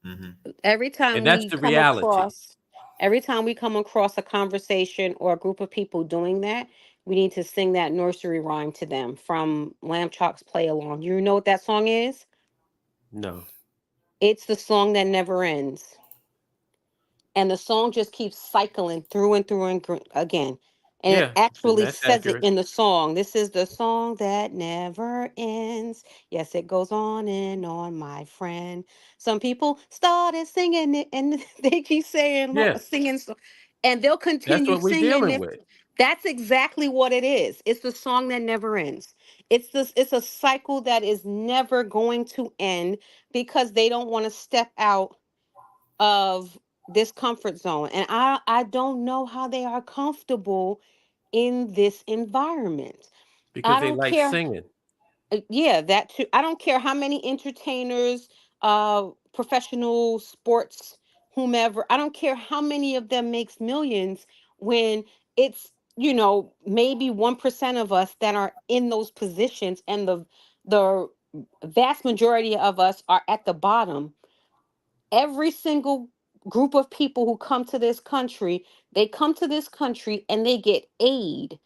Hmm. every And time that's we the come reality. across every time we come across a conversation or a group of people doing that, we need to sing that nursery rhyme to them from Lamb Chop's Play Along. You know what that song is? No. It's the song that never ends, and the song just keeps cycling through and through and again, and it Yeah, and actually that's says it accurate. in the song. This is the song that never ends. Yes, it goes on and on, my friend. Some people started singing it and they keep saying Yeah, singing and they'll that's continue what we're singing dealing it. with That's exactly what it is. It's the song that never ends. It's a cycle that is never going to end because they don't want to step out of this comfort zone, and I don't know how they are comfortable in this environment. because I they don't like care. singing. Yeah, that too. I don't care how many entertainers, professional sports, whomever. I don't care how many of them makes millions when it's, maybe 1% of us that are in those positions, and the vast majority of us are at the bottom. Every single group of people who come to this country, they come to this country and they get aid.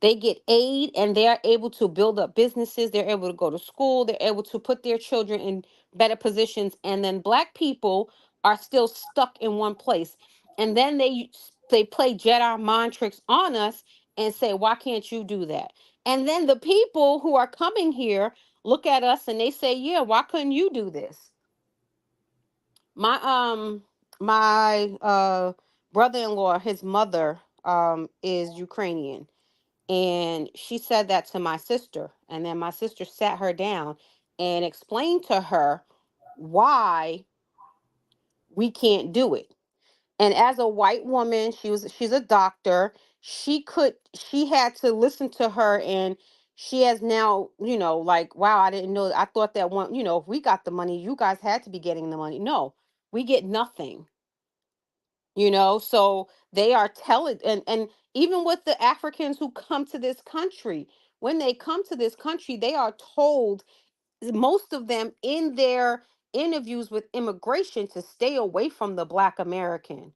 They get aid and they are able to build up businesses. They're able to go to school. They're able to put their children in better positions. And then black people are still stuck in one place. And then they play Jedi mind tricks on us and say, why can't you do that? And then the people who are coming here look at us and they say, yeah, why couldn't you do this? My brother-in-law, his mother is Ukrainian, and she said that to my sister, and then my sister sat her down and explained to her why we can't do it. And as a white woman, she's a doctor. She had to listen to her, and she has now, like, wow, I didn't know. I thought that one, if we got the money, you guys had to be getting the money. No, we get nothing. So they are telling, and even with the Africans who come to this country, when they come to this country, they are told, most of them in their interviews with immigration, to stay away from the Black American.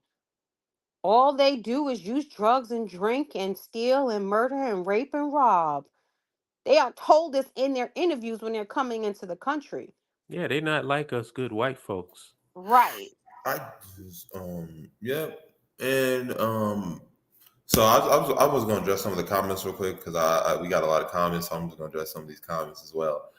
All they do is use drugs and drink and steal and murder and rape and rob. They are told this in their interviews when they're coming into the country. Yeah, they not like us good white folks. Right. I just, yeah, and so I was going to address some of the comments real quick because we got a lot of comments, so I'm just going to address some of these comments as well.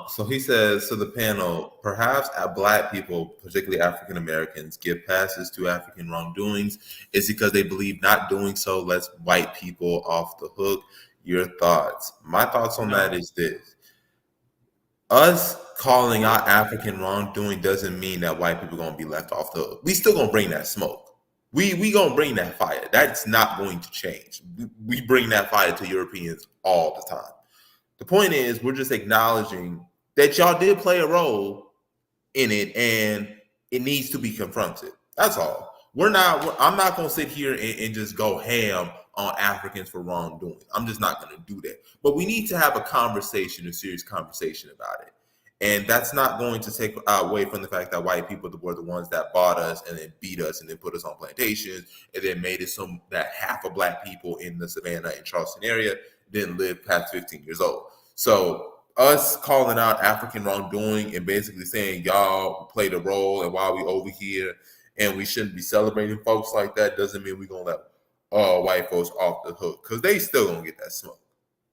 So he says to the panel, perhaps Black people, particularly African Americans, give passes to African wrongdoings is because they believe not doing so lets white people off the hook. Your thoughts? My thoughts on that No. is this: us calling out African wrongdoing doesn't mean that white people gonna be left off the hook. We still gonna bring that smoke. We gonna bring that fire. That's not going to change. We bring that fire to Europeans all the time. The point is, we're just acknowledging that y'all did play a role in it, and it needs to be confronted. That's all. I'm not going to sit here and just go ham on Africans for wrongdoing. I'm just not going to do that. But we need to have a conversation, a serious conversation about it. And that's not going to take away from the fact that white people were the ones that bought us and then beat us and then put us on plantations and then made it so that half of black people in the Savannah and Charleston area didn't live past 15 years old. So us calling out African wrongdoing and basically saying y'all played a role and why we over here and we shouldn't be celebrating folks like that doesn't mean we're gonna let all white folks off the hook because they still gonna get that smoke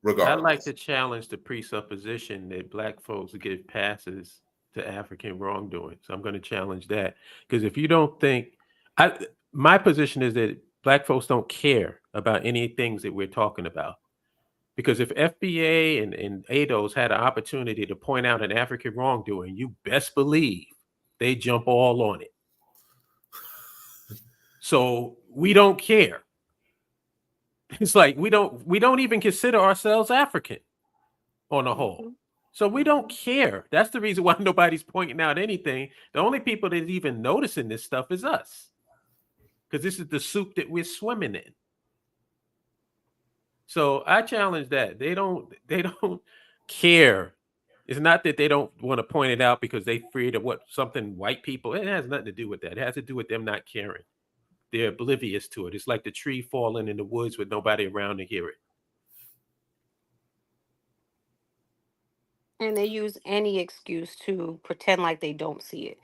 I'd like to regardless. challenge the presupposition that black folks give passes to African wrongdoing. So I'm going to challenge that because if you don't think, I my position is that black folks don't care about any things that we're talking about. Because if FBA and ADOS had an opportunity to point out an African wrongdoing, you best believe they jump all on it. So we don't care. It's like we don't even consider ourselves African on a whole. Mhm. So we don't care. That's the reason why nobody's pointing out anything. The only people that's even noticing this stuff is us. Because this is the soup that we're swimming in. So I challenge that. They don't care. It's not that they don't want to point it out because they fear of what something white people, it has nothing to do with that. It has to do with them not caring. They're oblivious to it. It's like the tree falling in the woods with nobody around to hear it. And they use any excuse to pretend like they don't see it.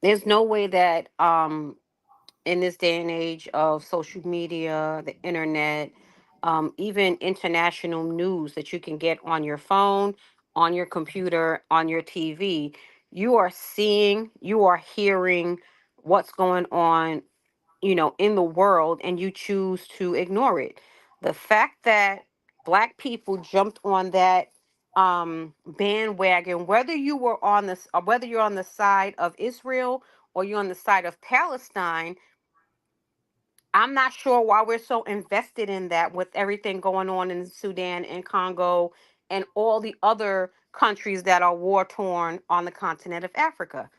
There's no way that in this day and age of social media, the internet, even international news that you can get on your phone, on your computer, on your TV, you are seeing, you are hearing what's going on, in the world, and you choose to ignore it. The fact that black people jumped on that bandwagon, whether you were on this, or whether you're on the side of Israel or you're on the side of Palestine, I'm not sure why we're so invested in that with everything going on in Sudan and Congo and all the other countries that are war torn on the continent of Africa.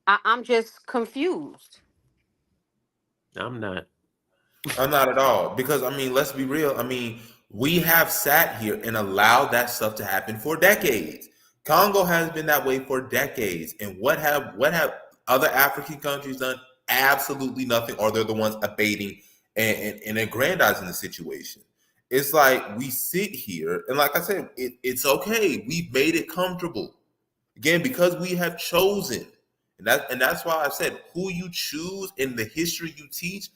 I'm just confused. I'm not. Not at all. Because I mean, let's be real. I mean, we have sat here and allowed that stuff to happen for decades. Congo has been that way for decades. And what have other African countries done? Absolutely nothing, or they're the ones abating and aggrandizing the situation. It's like we sit here and like I said, it's okay. We've made it comfortable. Again, because we have chosen. And that's why I said who you choose in the history you teach,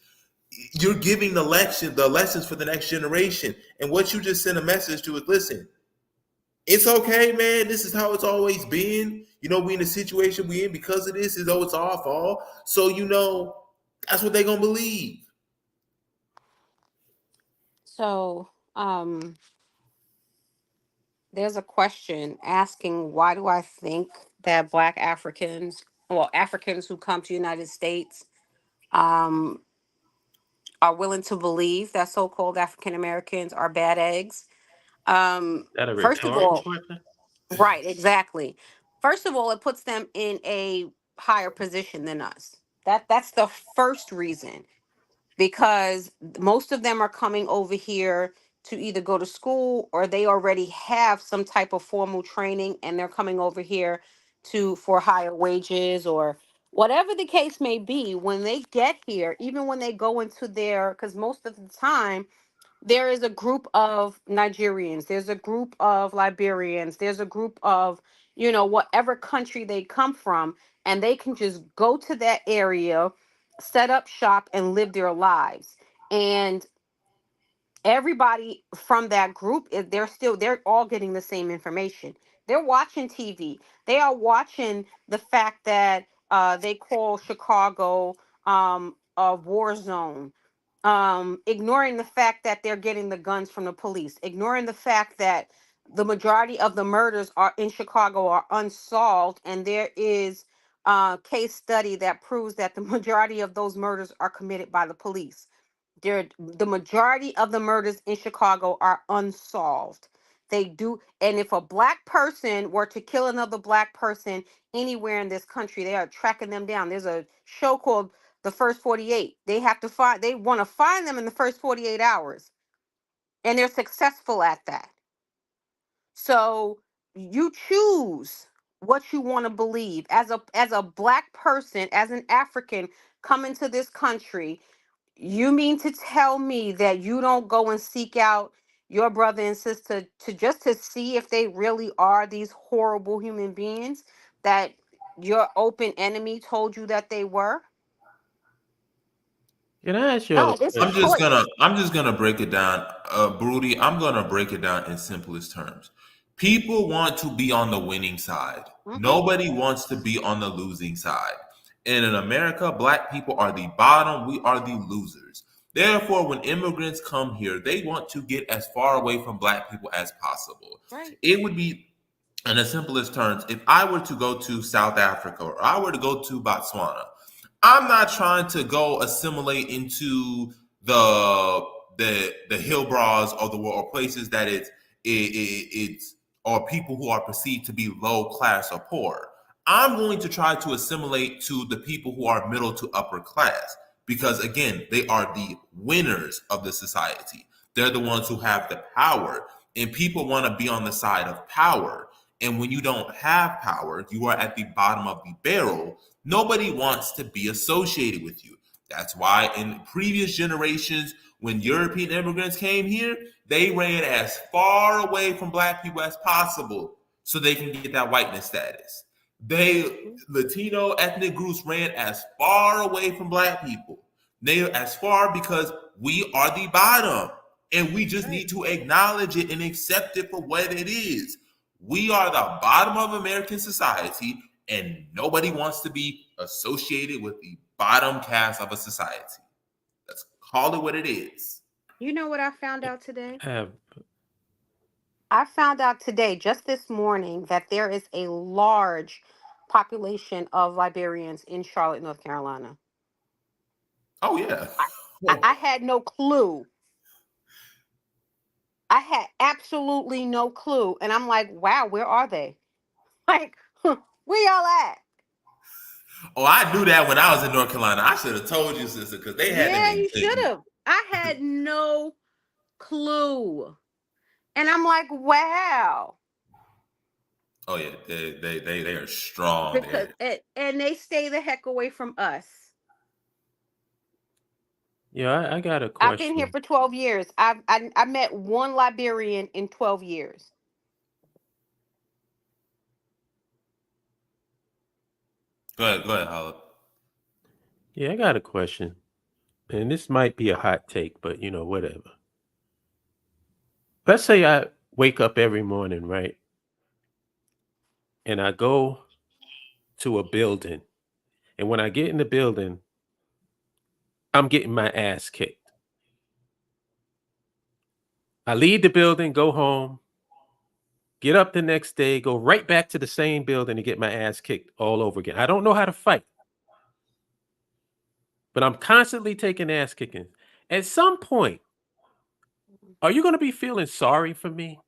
you're giving the lessons for the next generation. And what you just sent a message to is listen, it's okay, man. This is how it's always been. We in the situation we in because of this is it's our fault. So that's what they're gonna believe. So, there's a question asking, why do I think that Black Africans, well, Africans who come to United States, um, are willing to believe that so-called African Americans are bad eggs? That a First of rhetorical all, question? right, exactly. First of all, it puts them in a higher position than us. That's the first reason, because most of them are coming over here to either go to school or they already have some type of formal training and they're coming over here to for higher wages or whatever the case may be. When they get here, even when they go into their, because most of the time there is a group of Nigerians, there's a group of Liberians, there's a group of, whatever country they come from, and they can just go to that area, set up shop, and live their lives. And everybody from that group is they're all getting the same information. They're watching TV. They are watching the fact that they call Chicago a war zone, ignoring the fact that they're getting the guns from the police, ignoring the fact that the majority of the murders are in Chicago are unsolved, and there is a case study that proves that the majority of those murders are committed by the police. The majority of the murders in Chicago are unsolved. They do, and if a black person were to kill another black person anywhere in this country, they are tracking them down. There's a show called the first 48. They want to find them in the first 48 hours. And they're successful at that. So you choose what you want to believe. As a black person, as an African coming to this country, you mean to tell me that you don't go and seek out your brother and sister to see if they really are these horrible human beings that your open enemy told you that they were? Can I ask you a No, it's a question? choice. I'm just gonna break it down, Broody. I'm gonna break it down in simplest terms. People want to be on the winning side. Hmm. Nobody wants to be on the losing side. And in America, black people are the bottom. We are the losers. Therefore, when immigrants come here, they want to get as far away from black people as possible. Right. It would be, in the simplest terms, if I were to go to South Africa or I were to go to Botswana, I'm not trying to go assimilate into the Hillbras of the world or places that it's or people who are perceived to be low class or poor. I'm going to try to assimilate to the people who are middle to upper class because again, they are the winners of the society. They're the ones who have the power, and people want to be on the side of power. And when you don't have power, you are at the bottom of the barrel. Nobody wants to be associated with you. That's why in previous generations, when European immigrants came here, they ran as far away from black people as possible so they can get that whiteness status. They Latino ethnic groups ran as far away from black people. They as far because we are the bottom. And we just Right. need to acknowledge it and accept it for what it is. We are the bottom of American society, and nobody wants to be associated with the bottom cast of a society. Let's call it what it is. You know what I found out today? Have I found out today, just this morning, that there is a large population of Liberians in Charlotte, North Carolina. Oh yeah. I, I Oh, had no clue. I had absolutely no clue. And I'm like, wow, where are they? Like, where y'all at? oh, I knew that when I was in North Carolina. I should have told you, sister, because they had them Yeah, in you good. should have. I had no clue. And I'm like, wow. Oh yeah, they are strong Because there. and they stay the heck away from us. yeah, I got a I've been here question. for 12 years. I met one Liberian in 12 years. Go ahead, Holla. Yeah, I got a question. And this might be a hot take, but whatever. Let's say I wake up every morning, right? And I go to a building. And when I get in the building, I'm getting my ass kicked. I leave the building, go home, get up the next day, go right back to the same building and get my ass kicked all over again. I don't know how to fight, but I'm constantly taking ass kicking. At some point, are you going to be feeling sorry for me?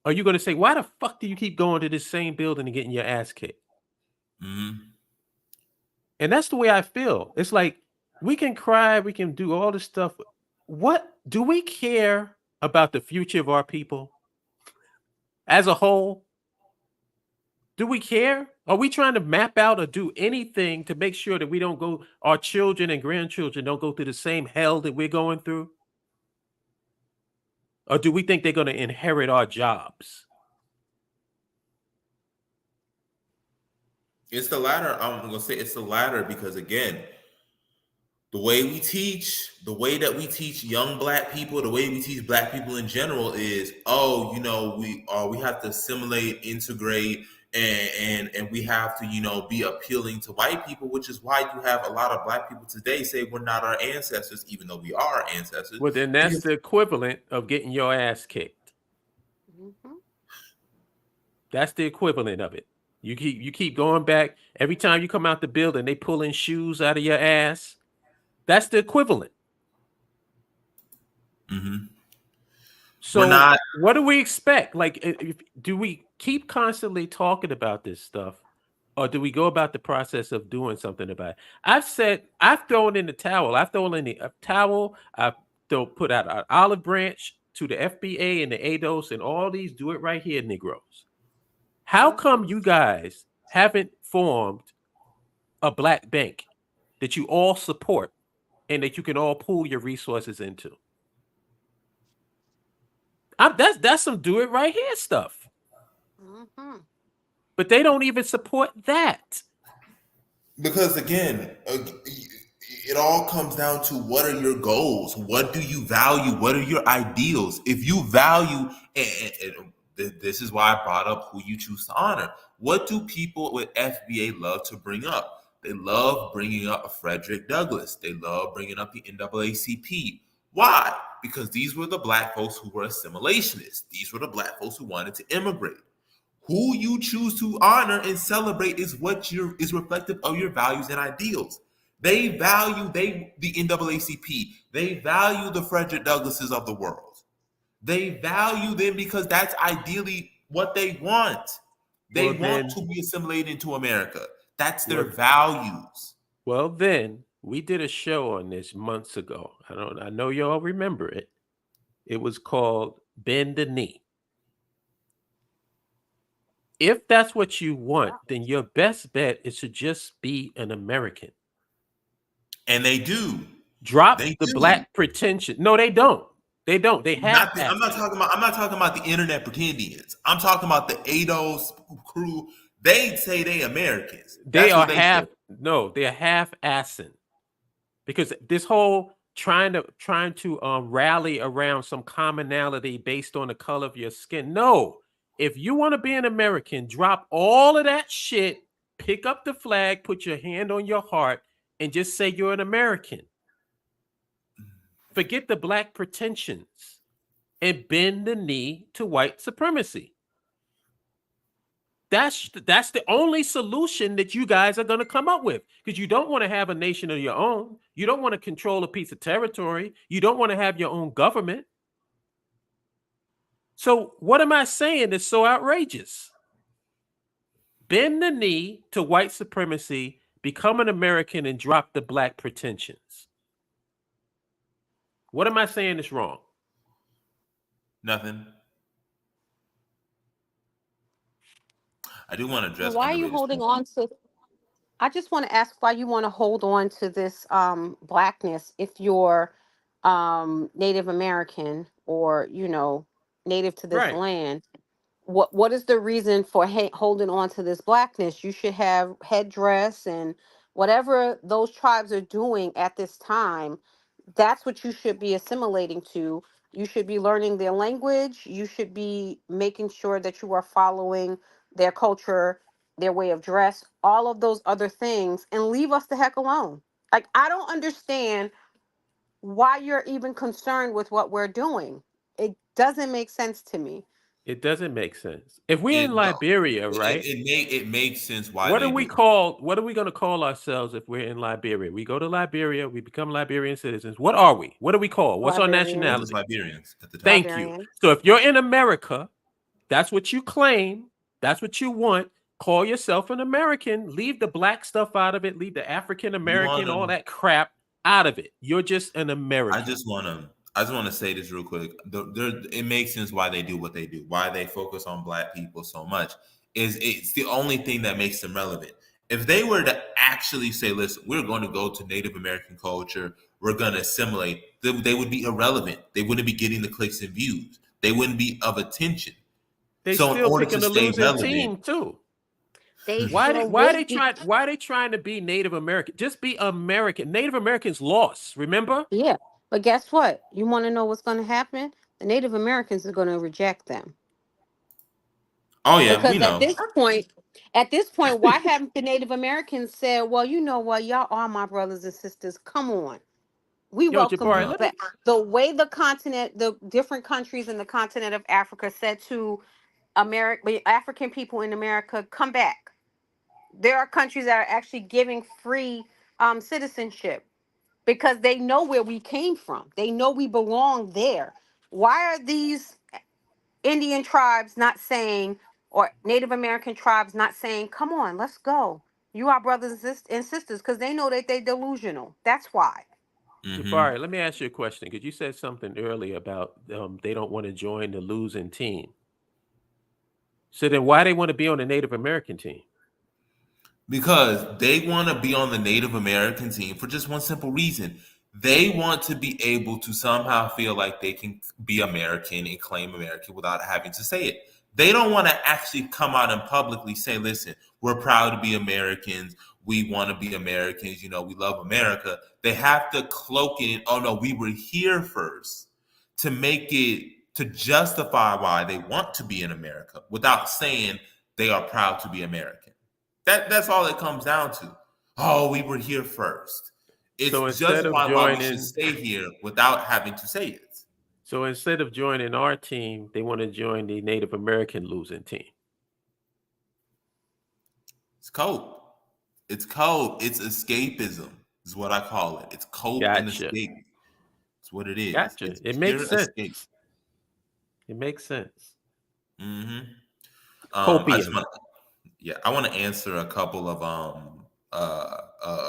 Are you going to say, why the fuck do you keep going to this same building and getting your ass kicked? Mm-hmm. And that's the way I feel. It's like we can cry, we can do all this stuff. What do we care about the future of our people as a whole? Do we care? Are we trying to map out or do anything to make sure that we don't go, our children and grandchildren don't go through the same hell that we're going through? Or do we think they're going to inherit our jobs? It's the latter. I'm gonna say it's the latter because again, the way we teach, the way that we teach young black people, the way we teach black people in general is, oh, we have to assimilate, integrate, and we have to, be appealing to white people, which is why you have a lot of black people today say we're not our ancestors, even though we are our ancestors. Well, then that's Because the equivalent of getting your ass kicked. Mhm. That's the equivalent of it. You keep going back. Every time you come out the building, they pulling shoes out of your ass. That's the equivalent. mhm, we're So not. what do we expect? Like, do we keep constantly talking about this stuff, or do we go about the process of doing something about it? I've said I've thrown in the towel. I've thrown in the towel. I've put out an olive branch to the FBA and the ADOS and all these do it right here, Negroes. How come Mhm. you guys haven't formed a black bank that you all support and that you can all pool your resources into? That's some do it right here stuff. Mhm. But they don't even support that. Because again, it all comes down to what are your goals? What do you value? What are your ideals? If you value, this is why I brought up who you choose to honor. What do people with FBA love to bring up? They love bringing up Frederick Douglass. They love bringing up the NAACP. Why? Because these were the black folks who were assimilationists. These were the black folks who wanted to immigrate. Who you choose to honor and celebrate is what is reflective of your values and ideals. They value the NAACP. They value the Frederick Douglasses of the world. They value them because that's ideally what they want. They Well want then, to be assimilated into America. That's their well, values. then we did a show on this months ago. I know y'all remember it. It was called Bend the Knee. If that's what you want, then your best bet is to just be an American. And they do. Drop They the do. black pretension. No, they don't. They don't. They Not the, half-ass it. I'm not talking about the internet pretendians. I'm talking about the ADOS crew. They say they Americans. They That's are what they say. half. No, they're half-assing because this whole trying to rally around some commonality based on the color of your skin. No, if you want to be an American, drop all of that shit. Pick up the flag, put your hand on your heart, and just say you're an American. Forget the black pretensions and bend the knee to white supremacy. That's the only solution that you guys are going to come up with because you don't want to have a nation of your own. You don't want to control a piece of territory. You don't want to have your own government. So what am I saying that's so outrageous? Bend the knee to white supremacy, become an American, and drop the black pretensions. What am I saying is wrong? Nothing. I do want to And address why are you underrated holding strengths. on to? I just want to ask why you want to hold on to this blackness if you're Native American or native to this Right. land. What is the reason for holding on to this blackness? You should have headdress and whatever those tribes are doing at this time. That's what you should be assimilating to. You should be learning their language. You should be making sure that you are following their culture, their way of dress, all of those other things, and leave us the heck alone. Like, I don't understand why you're even concerned with what we're doing. It doesn't make sense to me. It doesn't make sense. If we're It in no, Liberia, right? it makes sense why What are they we do. called? What are we going to call ourselves if we're in Liberia? We go to Liberia, we become Liberian citizens. What are we? What are we called? What's our Liberian, We're just nationality? Liberians at the time. Thank you. Liberian. So if you're in America, that's what you claim, that's what you want. Call yourself an American. Leave the black stuff out of it. Leave the African You want American, all to? that crap out of it. You're just an American. I just want to say this real quick. It makes sense why they do what they do. Why they focus on black people so much is it's the only thing that makes them relevant. If they were to actually say, "Listen, we're going to go to Native American culture. We're going to assimilate," they would be irrelevant. They wouldn't be getting the clicks and views. They wouldn't be of attention. They So, in still order to picking a stay losing relevant, team too. They sure Why are they would be. trying why are they trying to be Native American? Just be American. Native Americans lost, remember? Yeah. But guess what? You want to know what's going to happen? The Native Americans are going to reject them. oh yeah, we Because know. at this point, why haven't the Native Americans said, well, you know what? Y'all are my brothers and sisters. Come on. We Yo, welcome Jabari, you let back. me The way the different countries in the continent of Africa said to African people in America, come back. There are countries that are actually giving free citizenship because they know where we came from. They know we belong there. Why are these Indian tribes not saying, or Native American tribes not saying, "Come on, let's go. You are brothers and sisters," because they know that they delusional. That's why. Mm-hmm. Jabari, let me ask you a question because you said something earlier about they don't want to join the losing team. So then why they want to be on the Native American team? Because they want to be on the Native American team for just one simple reason. They want to be able to somehow feel like they can be American and claim American without having to say it. They don't want to actually come out and publicly say, listen, we're proud to be Americans. We want to be Americans. You know, we love America. They have to cloak it in, oh no, we were here first, to make it, to justify why they want to be in America without saying they are proud to be American. That's all it comes down to. Oh, we were here first. So It's instead of justifying why we should joining, stay here without having to say it. so instead of joining our team, they want to join the Native American losing team. It's cope. It's cope. It's escapism, is what I call it. It's cope and Gotcha. escape. It's what it is. Gotcha. It's It makes pure escape. sense. It makes sense. Mm-hmm. I just Copium. want Yeah, I want to answer a couple of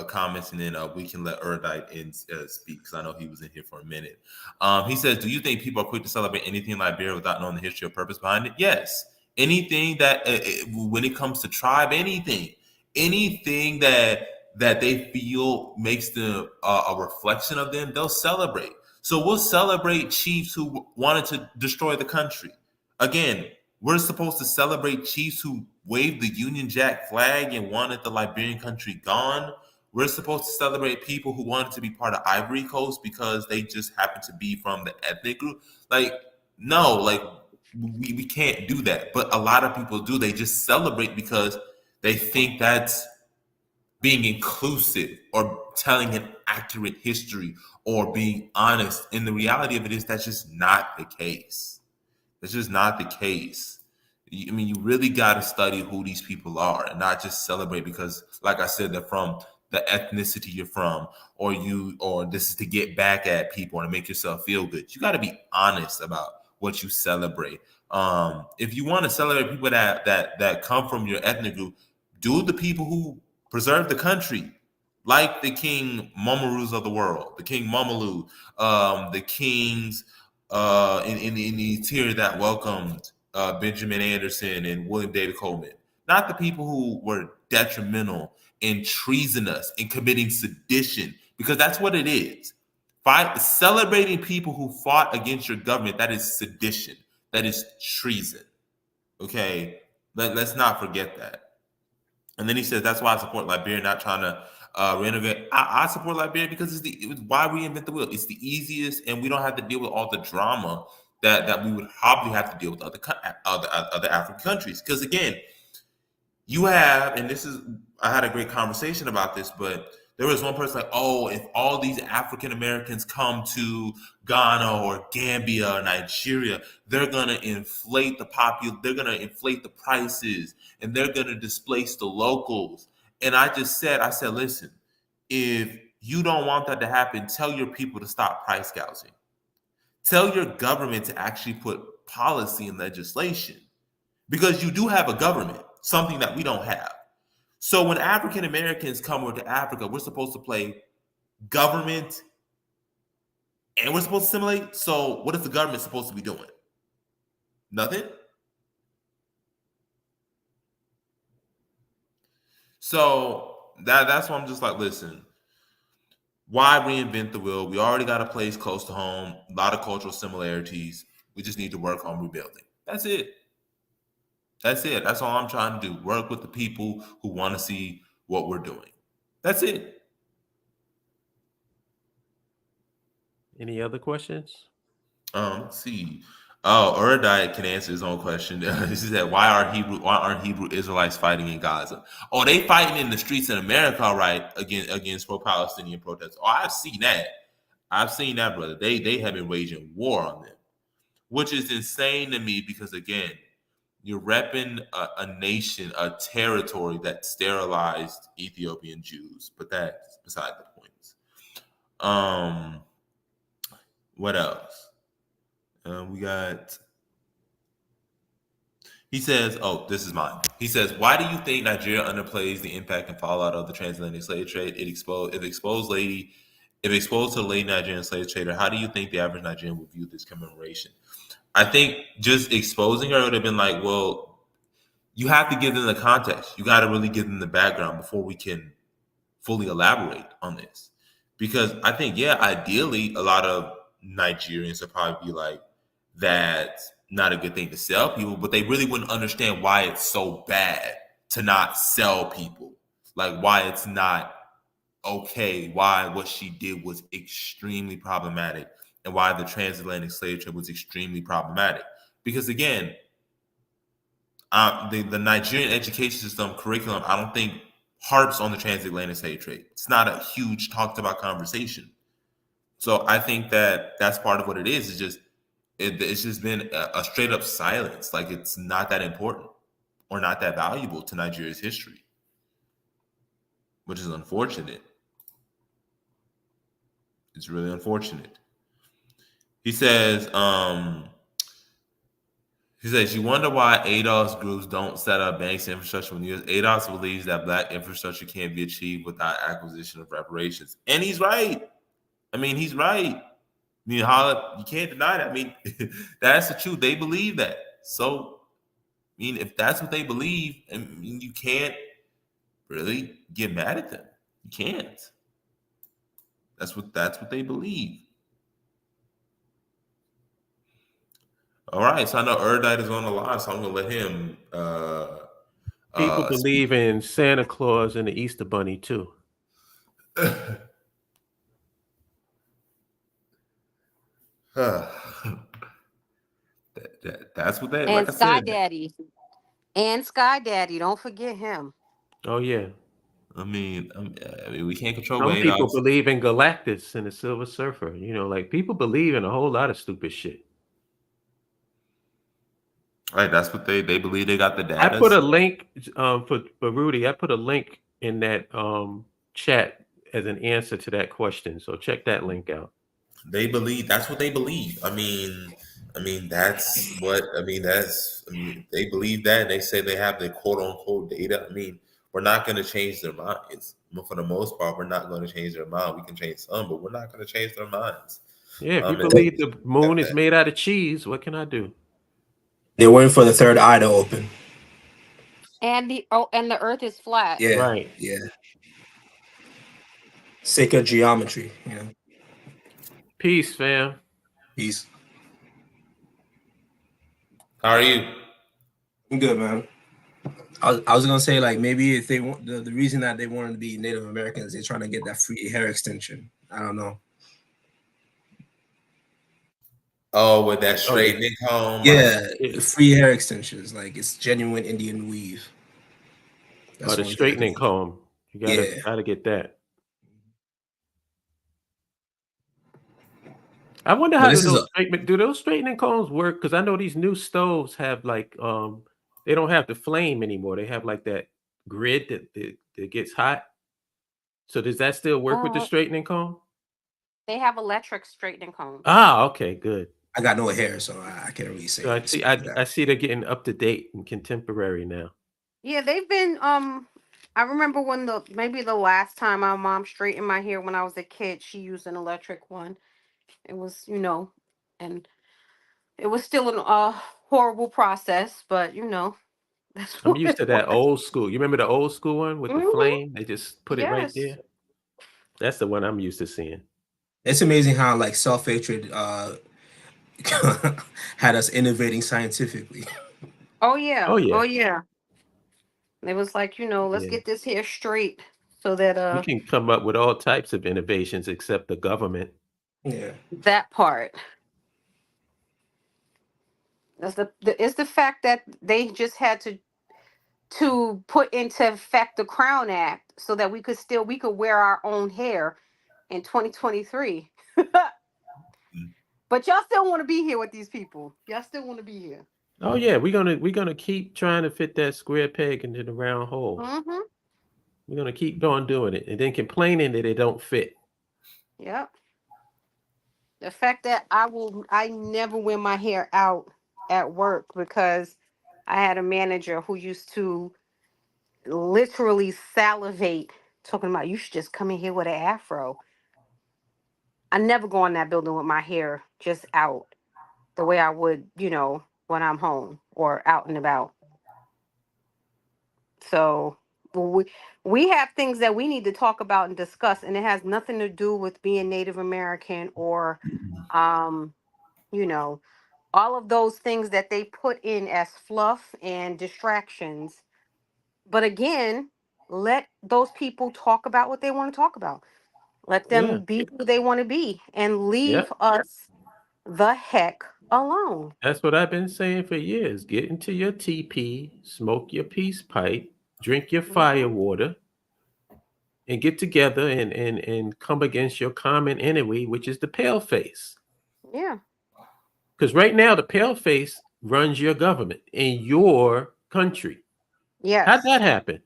comments, and then we can let Erdite in speak because I know he was in here for a minute. He says, "Do you think people are quick to celebrate anything in Liberia without knowing the history or purpose behind it?" Yes. Anything that when it comes to tribe, anything that they feel makes them a reflection of them, they'll celebrate. So we'll celebrate chiefs who wanted to destroy the country. Again, we're supposed to celebrate chiefs who waved the Union Jack flag and wanted the Liberian country gone. We're supposed to celebrate people who wanted to be part of Ivory Coast because they just happen to be from the ethnic group. Like, no, like we can't do that. But a lot of people do. They just celebrate because they think that's being inclusive or telling an accurate history or being honest. And the reality of it is that's just not the case. That's just not the case. I mean, you really got to study who these people are and not just celebrate because, like I said, they're from the ethnicity you're from, or this is to get back at people and make yourself feel good. You got to be honest about what you celebrate. If you want to celebrate people that come from your ethnic group, do the people who preserve the country, like the King Mamarus of the world, the King Mamalu, the kings in the interior that welcomed Benjamin Anderson and William David Coleman, not the people who were detrimental and treasonous and committing sedition, because that's what it is. Celebrating people who fought against your government, that is sedition, that is treason. Okay, let's not forget that. And then he says, that's why I support Liberia, not trying to renovate. I support Liberia because it was why we invent the wheel. It's the easiest, and we don't have to deal with all the drama that we would probably have to deal with other African countries. Because again, you have, and this is, I had a great conversation about this, but there was one person like, oh, if all these African Americans come to Ghana or Gambia or Nigeria, they're gonna inflate they're gonna inflate the prices, and they're gonna displace the locals. And I said, listen, if you don't want that to happen, tell your people to stop price gouging. Tell your government to actually put policy and legislation, because you do have a government, something that we don't have. So when African Americans come over to Africa, we're supposed to play government and we're supposed to assimilate. So what is the government supposed to be doing? Nothing. So that's why I'm just like, listen, why reinvent the wheel? We already got a place close to home, a lot of cultural similarities. We just need to work on rebuilding. That's it. That's it. That's all I'm trying to do. Work with the people who want to see what we're doing. That's it. Any other questions? Let's see. Oh, Erdite can answer his own question. He said, why aren't Hebrew Israelites fighting in Gaza? Oh, they fighting in the streets in America, all right, against pro-Palestinian protests. Oh, I've seen that. I've seen that, brother. They have been waging war on them, which is insane to me because again, you're repping a nation, a territory that sterilized Ethiopian Jews. But that's beside the point. Um, what else? We got He says, "Oh, this is mine." He says, "Why do you think Nigeria underplays the impact and fallout of the transatlantic slave trade? If exposed to the late Nigerian slave trader, how do you think the average Nigerian would view this commemoration?" I think just exposing her would have been like, well, you have to give them the context. You got to really give them the background before we can fully elaborate on this. Because I think, yeah, ideally, a lot of Nigerians would probably be like, that's not a good thing to sell people, but they really wouldn't understand why it's so bad to not sell people. Like, why it's not okay, why what she did was extremely problematic, and why the transatlantic slave trade was extremely problematic. Because again, the Nigerian education system curriculum, I don't think harps on the transatlantic slave trade. It's not a huge talked about conversation. So I think that that's part of what it is. It's just it's just been a straight up silence. Like it's not that important or not that valuable to Nigeria's history, which is unfortunate. It's really unfortunate. He says, you wonder why ADOS groups don't set up banks infrastructure when US ADOS believes that black infrastructure can't be achieved without acquisition of reparations. And he's right. I mean, he's right. I mean, you can't deny that. I mean, that's the truth. They believe that. So, I mean, if that's what they believe, I mean, you can't really get mad at them. You can't. That's what they believe. All right. So I know Erdite is on the line, so I'm gonna let him People speak. believe in Santa Claus and the Easter Bunny too. That's what they like. And I Sky said. Daddy. And Sky Daddy. Don't forget him. Oh yeah. I mean, we can't control Some people ADOS. believe in Galactus and the Silver Surfer. You know, like people believe in a whole lot of stupid shit. Right, that's what they believe. They got the I data. put a link for Rudy. I put a link in that chat as an answer to that question. So check that link out. They believe that's what they believe. I mean that's what I mean. I mean they believe that, and they say they have the quote unquote data. I mean, we're not going to change their minds. But for the most part, we're not going to change their mind. We can change some, but we're not going to change their minds. Yeah, if you And they believe the moon accept is that. made out of cheese, what can I do? They're waiting for the third eye to open. And the earth is flat. Yeah, Right. yeah. Sacred geometry. Yeah. Peace, fam. Peace. How are you? I'm good, man. I was gonna say like maybe if they want the reason that they wanted to be Native Americans, they're trying to get that free hair extension. I don't know. Oh, with that Oh yeah. straightening comb. Yeah, Yeah. the free hair extensions, like it's genuine Indian weave. Or That's the the only thing I straightening think. comb. You gotta Yeah, gotta get that. I wonder but how this is a do those straightening combs work? Because I know these new stoves have like they don't have the flame anymore. They have like that grid that gets hot. So does that still work with the Uh, straightening comb? they have electric straightening combs. Ah, okay, good. I got no hair, so I can't really So I see speak to that. I see they're getting up to date and contemporary now. Yeah, they've been I remember when maybe the last time my mom straightened my hair when I was a kid, she used an electric one. It was, and it was still an horrible process, but that's I'm what used it to that was. old school. You remember the old school one with the Hmm. flame? They just put it right Yes. there. That's the one I'm used to seeing. It's amazing how like self hatred had us innovating scientifically. Oh Oh yeah. Oh yeah. yeah. It was like, let's Yeah. get this hair straight so that We can come up with all types of innovations except the government. Yeah. that part. That's it's the fact that they just had to put into effect the Crown Act so that we could wear our own hair in 2023. But y'all still want to be here with these people. Y'all still want to be here. Oh yeah, we're gonna keep trying to fit that square peg into the round hole. Mm-hmm. We're gonna keep on doing it and then complaining that it don't fit. Yep. The fact that I never wear my hair out at work because I had a manager who used to literally salivate talking about you should just come in here with an afro. I never go in that building with my hair just out the way I would, when I'm home or out and about. So we have things that we need to talk about and discuss, and it has nothing to do with being Native American or, um, you know, all of those things that they put in as fluff and distractions. But again, let those people talk about what they want to talk about. Let Yeah. them be who they want to be and leave Yep. us the heck alone. That's what I've been saying for years. Get into your TP, smoke your peace pipe, drink your fire Mhm. water, and get together and come against your common enemy, which is the pale face. Yeah. Because right now, the pale face runs your government in your country. How'd that Yes. happen?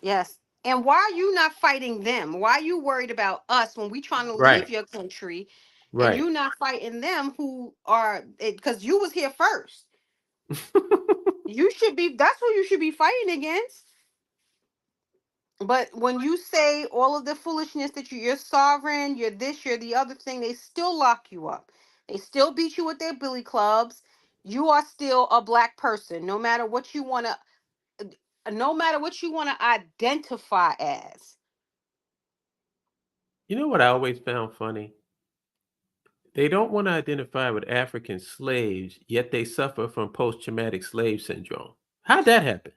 Yes. And why are you not fighting them? Why are you worried about us when we trying to leave Right. your country and Right. you not fighting them who are because you was here first. You should be that's who you should be fighting against. But when you say all of the foolishness that you're sovereign, you're this, you're the other thing, they still lock you up. They still beat you with their billy clubs. You are still a black person, no matter what you want to identify as. You know what I always found funny? They don't want to identify with African slaves, yet they suffer from post traumatic slave syndrome. How'd that happen?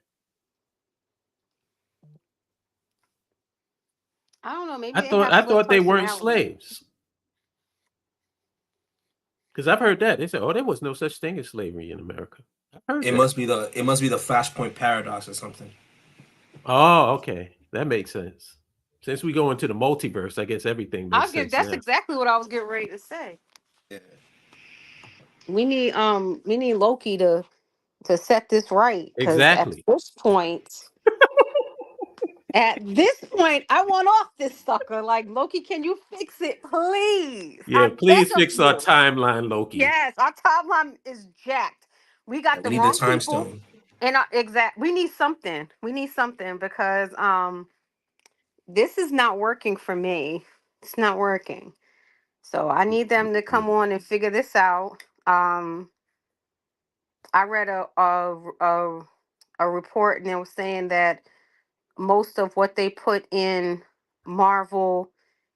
I don't know. I Maybe they thought have I split thought they weren't personality. slaves. Because I've heard that. They said, oh, there was no such thing as slavery in America. I've heard It that. must be the Flashpoint paradox or something. Oh, okay. That makes sense. Since we go into the multiverse, I guess everything makes sense That's now. exactly what I was getting ready to say. Yeah. We need Loki to set this right because Exactly. at this point, I want off this sucker. Like Loki, can you fix it, please? I Yeah, beg please of fix our you. timeline, Loki. Yes, our timeline is jacked. We got the We need the wrong time people, stone. and we need something. We need something because this is not working for me. It's not working. So I need them to come on and figure this out. I read a report and it was saying that most of what they put in Marvel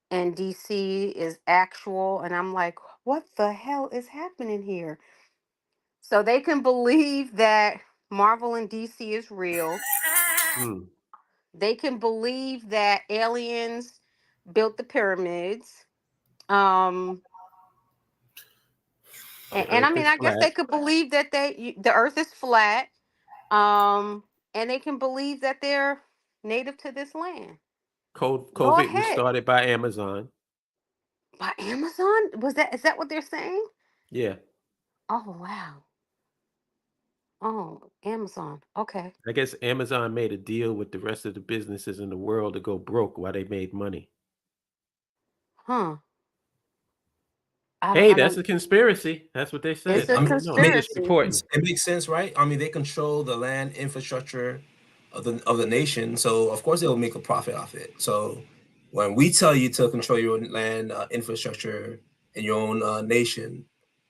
and DC is actual, and I'm like, what the hell is happening here? So they can believe that Marvel and DC is real. Hmm. They can believe that aliens built the pyramids. Um, The and I earth mean, is I guess they flat. could believe that the Earth is flat. Um, and they can believe that they're native to this land. Go COVID was ahead. started by Amazon. By Amazon? Is that what they're saying? Yeah. Oh wow. Oh, Amazon. Okay. I guess Amazon made a deal with the rest of the businesses in the world to go broke while they made money. Huh. Hey, I that's don't a conspiracy. That's what they It's said. a I don't know. I'm just conspiracy. reporting. It makes sense, right? I mean, they control the land infrastructure of the nation, so of course they'll make a profit off it. So when we tell you to control your own land infrastructure in your own nation,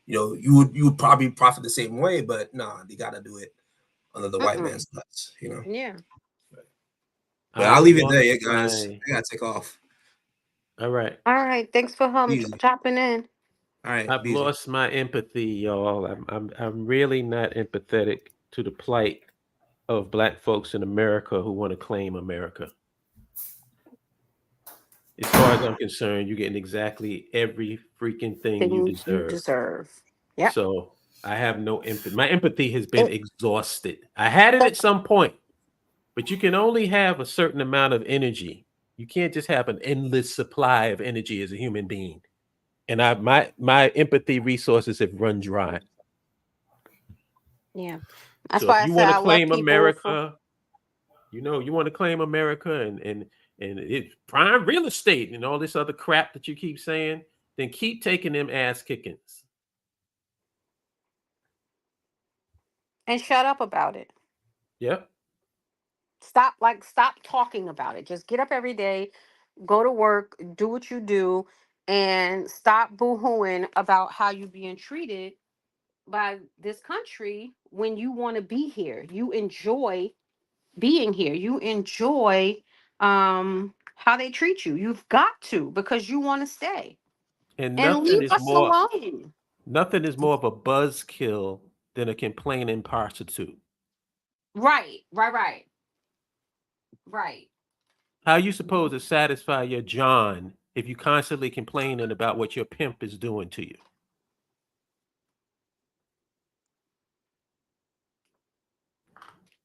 you would probably profit the same way, but nah, they gotta do it under the white Mm-mm. man's nuts. Yeah. But I'll I've leave it there, lost yeah, guys. my. I gotta take off. All right. All right. Thanks for Easy. chopping in. All right, I've be easy. lost my empathy, y'all. I'm really not empathetic to the plight of black folks in America who want to claim America. As far as I'm concerned, you're getting exactly every freaking thing you Thing you deserve. deserve. Yep. So I have no empathy. My empathy has been It, exhausted. I had it it at some point, but you can only have a certain amount of energy. You can't just have an endless supply of energy as a human being. And my empathy resources have run dry. yeah. That's So if why I you said want to I love claim people for America, you want to claim America and it's prime real estate and all this other crap that you keep saying, then keep taking them ass kickings. and shut up about it. Yep. Stop talking about it. Just get up every day, go to work, do what you do, and stop boo-hooing about how you being treated by this country when you want to be here. You enjoy being here. You enjoy how they treat you. You've got to, because you want to stay. And And leave us alone. nothing is more of a buzzkill than a complaining prostitute. Right, right, right, right. How you supposed to satisfy your John if you constantly complaining about what your pimp is doing to you?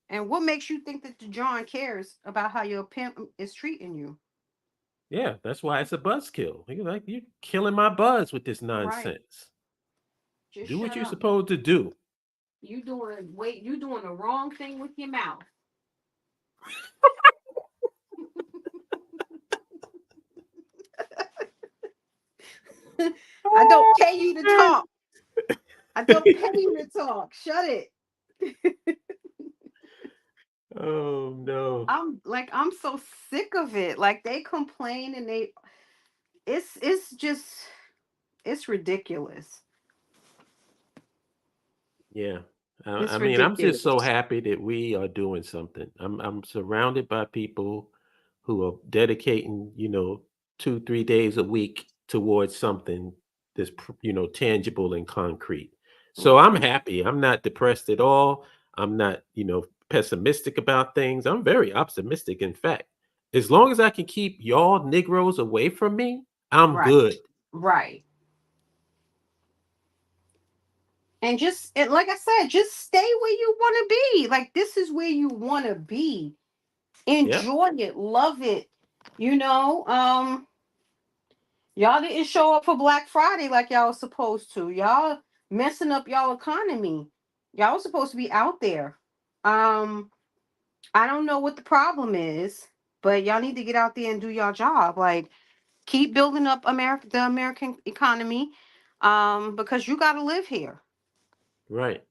And what makes you think that the John cares about how your pimp is treating you? Yeah, that's why it's a buzzkill. You're like, you're killing my buzz with this Right. nonsense. Just Do what shut you're up. supposed to do. You doing the wrong thing with your mouth. I don't pay you to talk. I don't pay you to talk. Shut it. Oh no. I'm so sick of it. Like they complain and it's just it's ridiculous. Yeah. I It's mean, I'm just so ridiculous. happy that we are doing something. I'm surrounded by people who are dedicating, 2, 3 days a week towards something that's, tangible and concrete. So I'm Hmm. happy. I'm not depressed at all. I'm not, pessimistic about things. I'm very optimistic. In fact, as long as I can keep y'all Negroes away from me, I'm Right. good. Right. And like I said, just stay where you want to be. Like this is where you want to be. Yep. Enjoy it, love it. You know, y'all didn't show up for Black Friday like y'all was supposed to. Y'all messing up y'all economy. Y'all was supposed to be out there. Um, I don't know what the problem is, but y'all need to get out there and do your job. Like keep building up the American economy, because you got to live here. Right.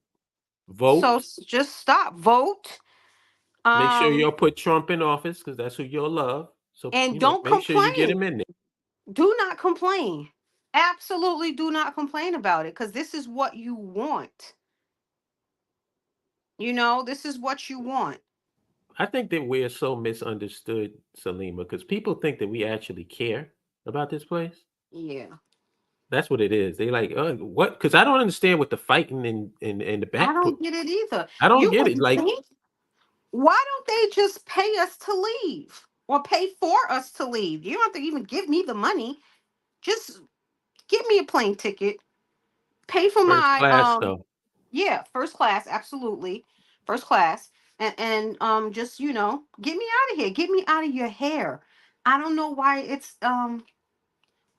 So Vote. just stop, vote, Make sure um, y'all put Trump in office because that's who you'll love. So, and don't make sure you get complain. him in there. Do not complain. Absolutely, do not complain about it because this is what you want. This is what you want. I think that we're so misunderstood, Salima, because people think that we actually care about this place. Yeah, That's what it is. They like, what? Because I don't understand what the fighting and the I back put. don't get it either. I don't You get it. would Like, think, why don't they just pay us to leave or pay for us to leave? You don't have to even give me the money. Just give me a plane ticket. Pay for first my class though. yeah, first class, absolutely. First class. And just, get me out of here. Get me out of your hair. I don't know why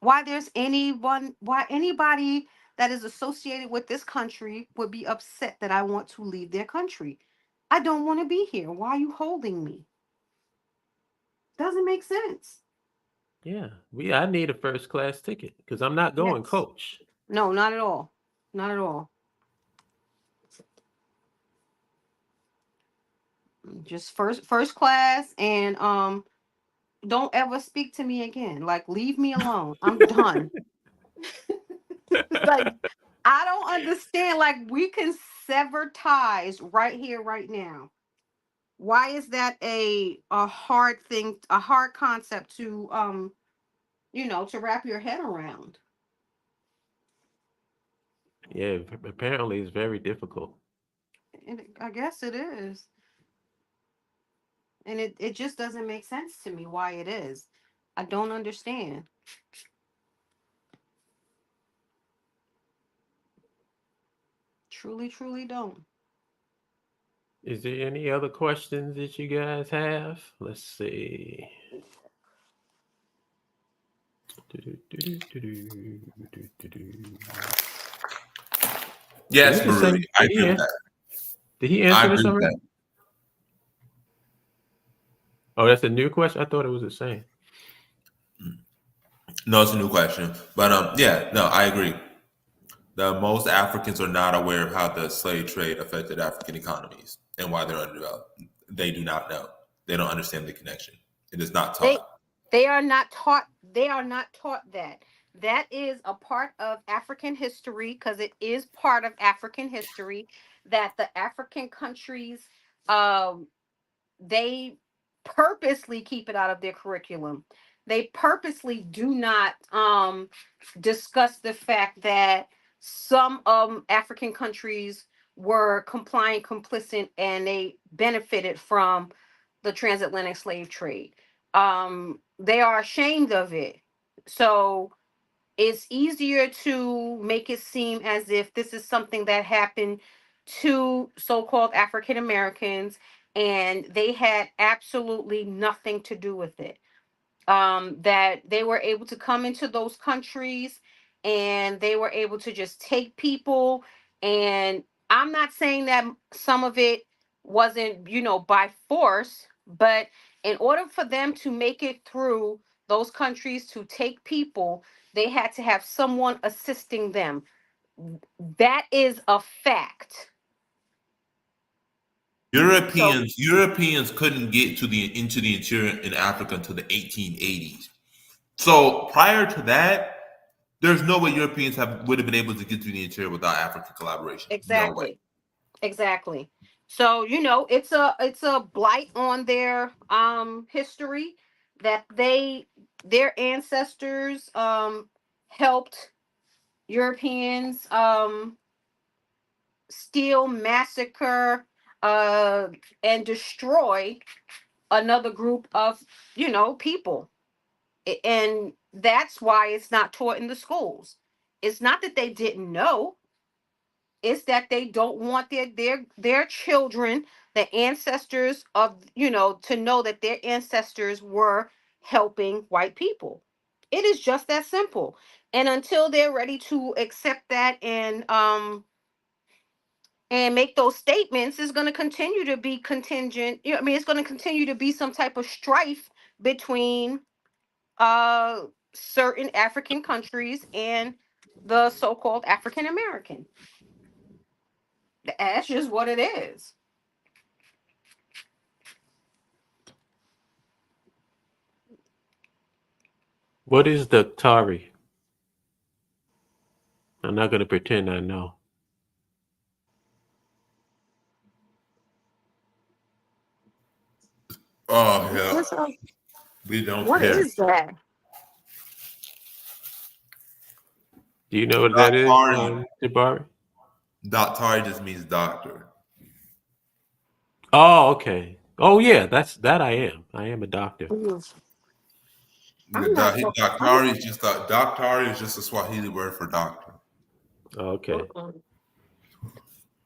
why anybody that is associated with this country would be upset that I want to leave their country. I don't want to be here. Why are you holding me? Doesn't make sense. Yeah, I need a first class ticket because I'm not going Yes. coach. No, not at all. Not at all. Just first class, and don't ever speak to me again. Like leave me alone. I'm done. Like I don't understand. Like we can sever ties right here, right now. Why is that a hard thing, a hard concept to to wrap your head around? Yeah, apparently it's very difficult. And I guess it is. And it just doesn't make sense to me why it is. I don't understand. Truly, truly don't. Is there any other questions that you guys have? Let's see. Did he Yes, just say? Marie, I agree with that. Did he I answer this agree with already? that. Oh, that's a new question. I thought it was the same. No, it's a new question, but yeah, no, I agree. The most Africans are not aware of how the slave trade affected African economies and why they're underdeveloped. They do not know. They don't understand the connection. It is not They taught. they are not taught. They are not taught that. That is a part of African history, because it is part of African history that the African countries, um they purposely keep it out of their curriculum. They purposely do not discuss the fact that some African countries were compliant, complicit, and they benefited from the transatlantic slave trade. They are ashamed of it. So it's easier to make it seem as if this is something that happened to so-called African Americans and they had absolutely nothing to do with it. That they were able to come into those countries and they were able to just take people. And I'm not saying that some of it wasn't, by force, but in order for them to make it through those countries to take people, they had to have someone assisting them. That is a fact. So Europeans couldn't get into the interior in Africa until the 1880s. So prior to that, there's no way Europeans would have been able to get to the interior without African collaboration. No way. exactly. Exactly. So, it's a blight on their history that their ancestors helped Europeans steal, massacre, and destroy another group of, people. And that's why it's not taught in the schools. It's not that they didn't know, it's that they don't want their children, the ancestors of, to know that their ancestors were helping white people. It is just that simple. And until they're ready to accept that and make those statements, it's going to continue to be contingent. I mean, it's going to continue to be some type of strife between uh certain African countries and the so-called African American. That's just what it is. What is the Tari? I'm not going to pretend I know. Oh What yeah, is a, we don't what care. is that? Do you know what that is, Doctari, Jabari? Doctari just means doctor. Oh, okay. Oh, yeah. That I am. I am a doctor. Mm, Yeah, I'm not. Doctari is just a Swahili word for doctor. Oh, okay. Mm-mm.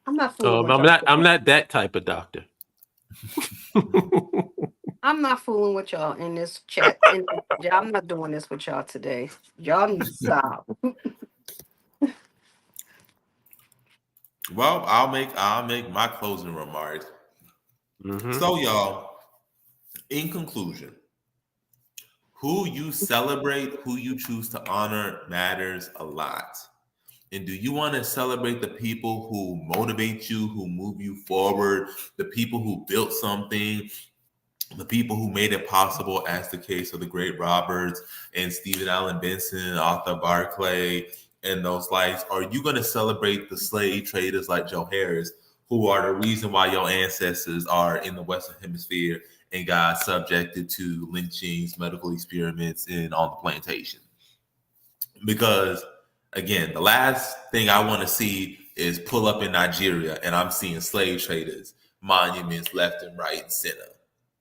I'm not fooling with I'm y'all not. I'm today. not that type of doctor. I'm not fooling with y'all in this chat. Yeah, I'm not doing this with y'all today. Y'all need to stop. Well, I'll make my closing remarks. Hmm. So, y'all, in conclusion, who you celebrate, who you choose to honor matters a lot. And do you want to celebrate the people who motivate you, who move you forward, the people who built something, the people who made it possible, as the case of the great Roberts and Stephen Allen Benson, Arthur Barclay, and those lights? Or are you going to celebrate the slave traders like Joe Harris, who are the reason why your ancestors are in the Western Hemisphere and got subjected to lynchings, medical experiments, and on the plantation? Because again, the last thing I want to see is pull up in Nigeria and I'm seeing slave traders monuments left and right and center.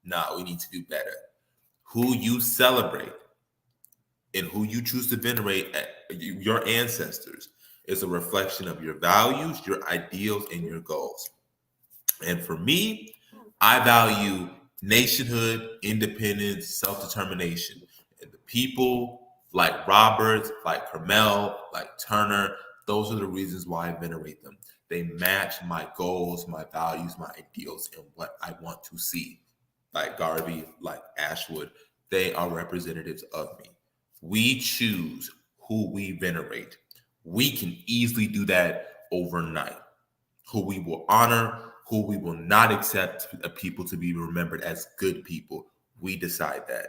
Nah, we need to do better. Who you celebrate and who you choose to venerate, your ancestors, is a reflection of your values, your ideals, and your goals. And for me, I value nationhood, independence, self determination. And the people like Roberts, like Kermel, like Turner, those are the reasons why I venerate them. They match my goals, my values, my ideals, and what I want to see. Like Garvey, like Ashwood, they are representatives of me. We choose who we venerate. We can easily do that overnight. Who we will honor, who we will not accept people to be remembered as good people. We decide that.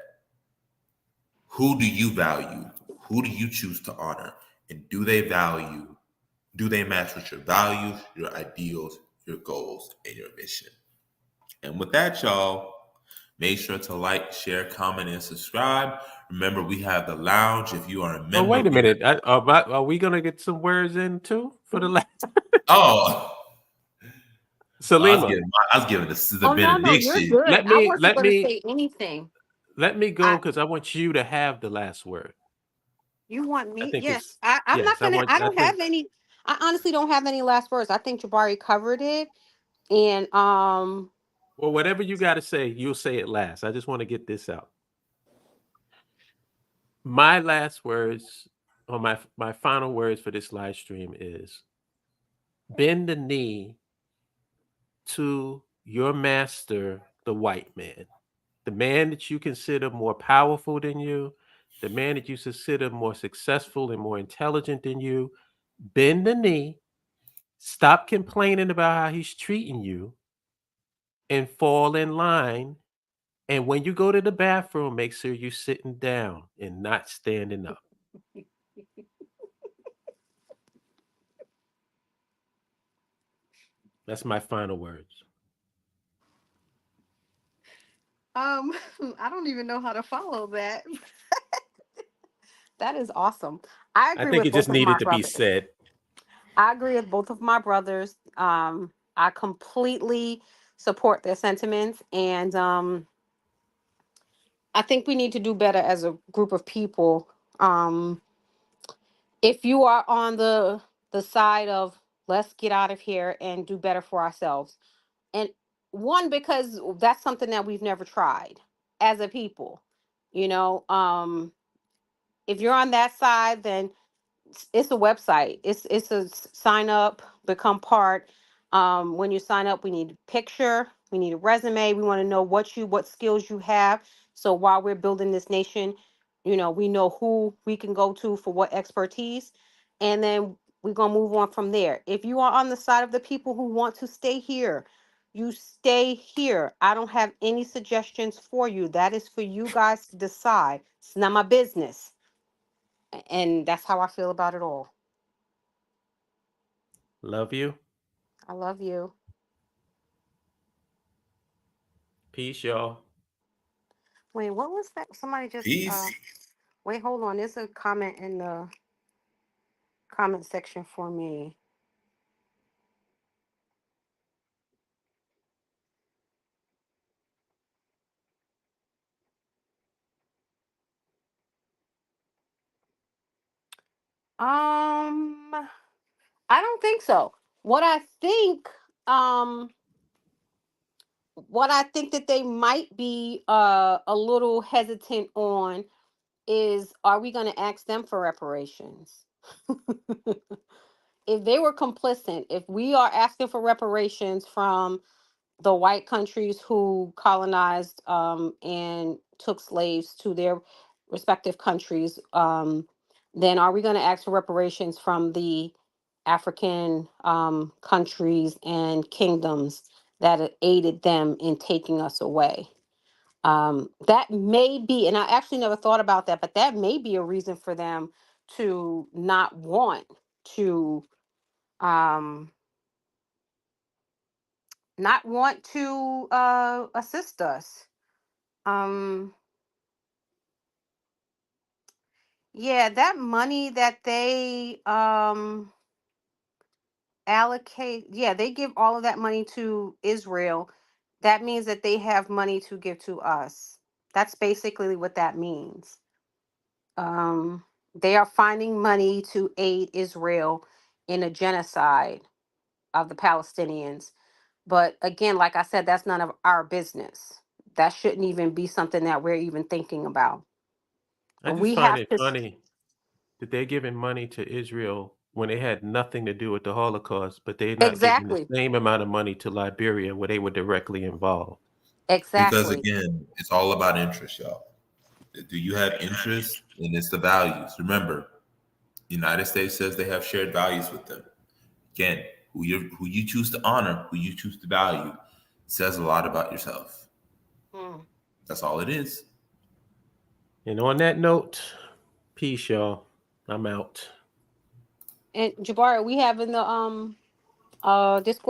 Who do you value? Who do you choose to honor? And do they match with your values, your ideals, your goals, and your mission? And with that, y'all, make sure to like, share, comment, and subscribe. Remember, we have the lounge. If you are a Oh, member, wait a minute. Are we gonna get some words in too for the last? oh, Salima, I was giving this the Oh no, you're benediction. good. let I me wasn't let going to me say anything. let me go I because I want you to have the last word. You want I me? think it's Yes. I'm not yes. gonna. I I don't think have any. I honestly don't have any last words. I think Jabari covered it, and well, whatever you got to say, you'll say it last. I just want to get this out. My last words, or my final words for this live stream is: bend the knee to your master, the white man, the man that you consider more powerful than you, the man that you consider more successful and more intelligent than you. Bend the knee, stop complaining about how he's treating you, and fall in line. And when you go to the bathroom, make sure you're sitting down and not standing up. That's my final words. I don't even know how to follow that. That is awesome. I I agree think with it just both of my needed to be brothers. said. I agree with both of my brothers. I completely support their sentiments, and I think we need to do better as a group of people. Um, if you are on the side of let's get out of here and do better for ourselves, and one because that's something that we've never tried as a people, you know. If you're on that side, then it's a website. It's a sign up, become part. When you sign up, we need a picture, we need a resume. We want to know what skills you have. So while we're building this nation, we know who we can go to for what expertise, and then we're gonna move on from there. If you are on the side of the people who want to stay here, you stay here. I don't have any suggestions for you. That is for you guys to decide. It's not my business. And that's how I feel about it all. Love you. I love you. Peace, y'all. Wait, what was that? Somebody just Peace. wait, hold on. There's a comment in the comment section for me. I don't think so. What I think um what I think that they might be a little hesitant on is, are we going to ask them for reparations? If they were complicit, if we are asking for reparations from the white countries who colonized and took slaves to their respective countries, then are we going to ask for reparations from the African countries and kingdoms that aided them in taking us away? That may be, and I actually never thought about that, but that may be a reason for them to not want to um, assist us. Um, yeah, that money that they allocate, yeah, they give all of that money to Israel. That means that they have money to give to us. That's basically what that means. Um, they are finding money to aid Israel in a genocide of the Palestinians. But again, like I said, that's none of our business. That shouldn't even be something that we're even thinking about. I just We find have it to funny that they're giving money to Israel when they had nothing to do with the Holocaust, but they're not giving the exactly, same amount of money to Liberia where they were directly involved. Because exactly. again, it's all about interest, y'all. Do you have interest? And it's the values. Remember, United States says they have shared values with them. Again, who you choose to honor, who you choose to value, says a lot about yourself. Hmm. That's all it is. And on that note, peace, y'all. I'm out. And Jabari, we having the Discord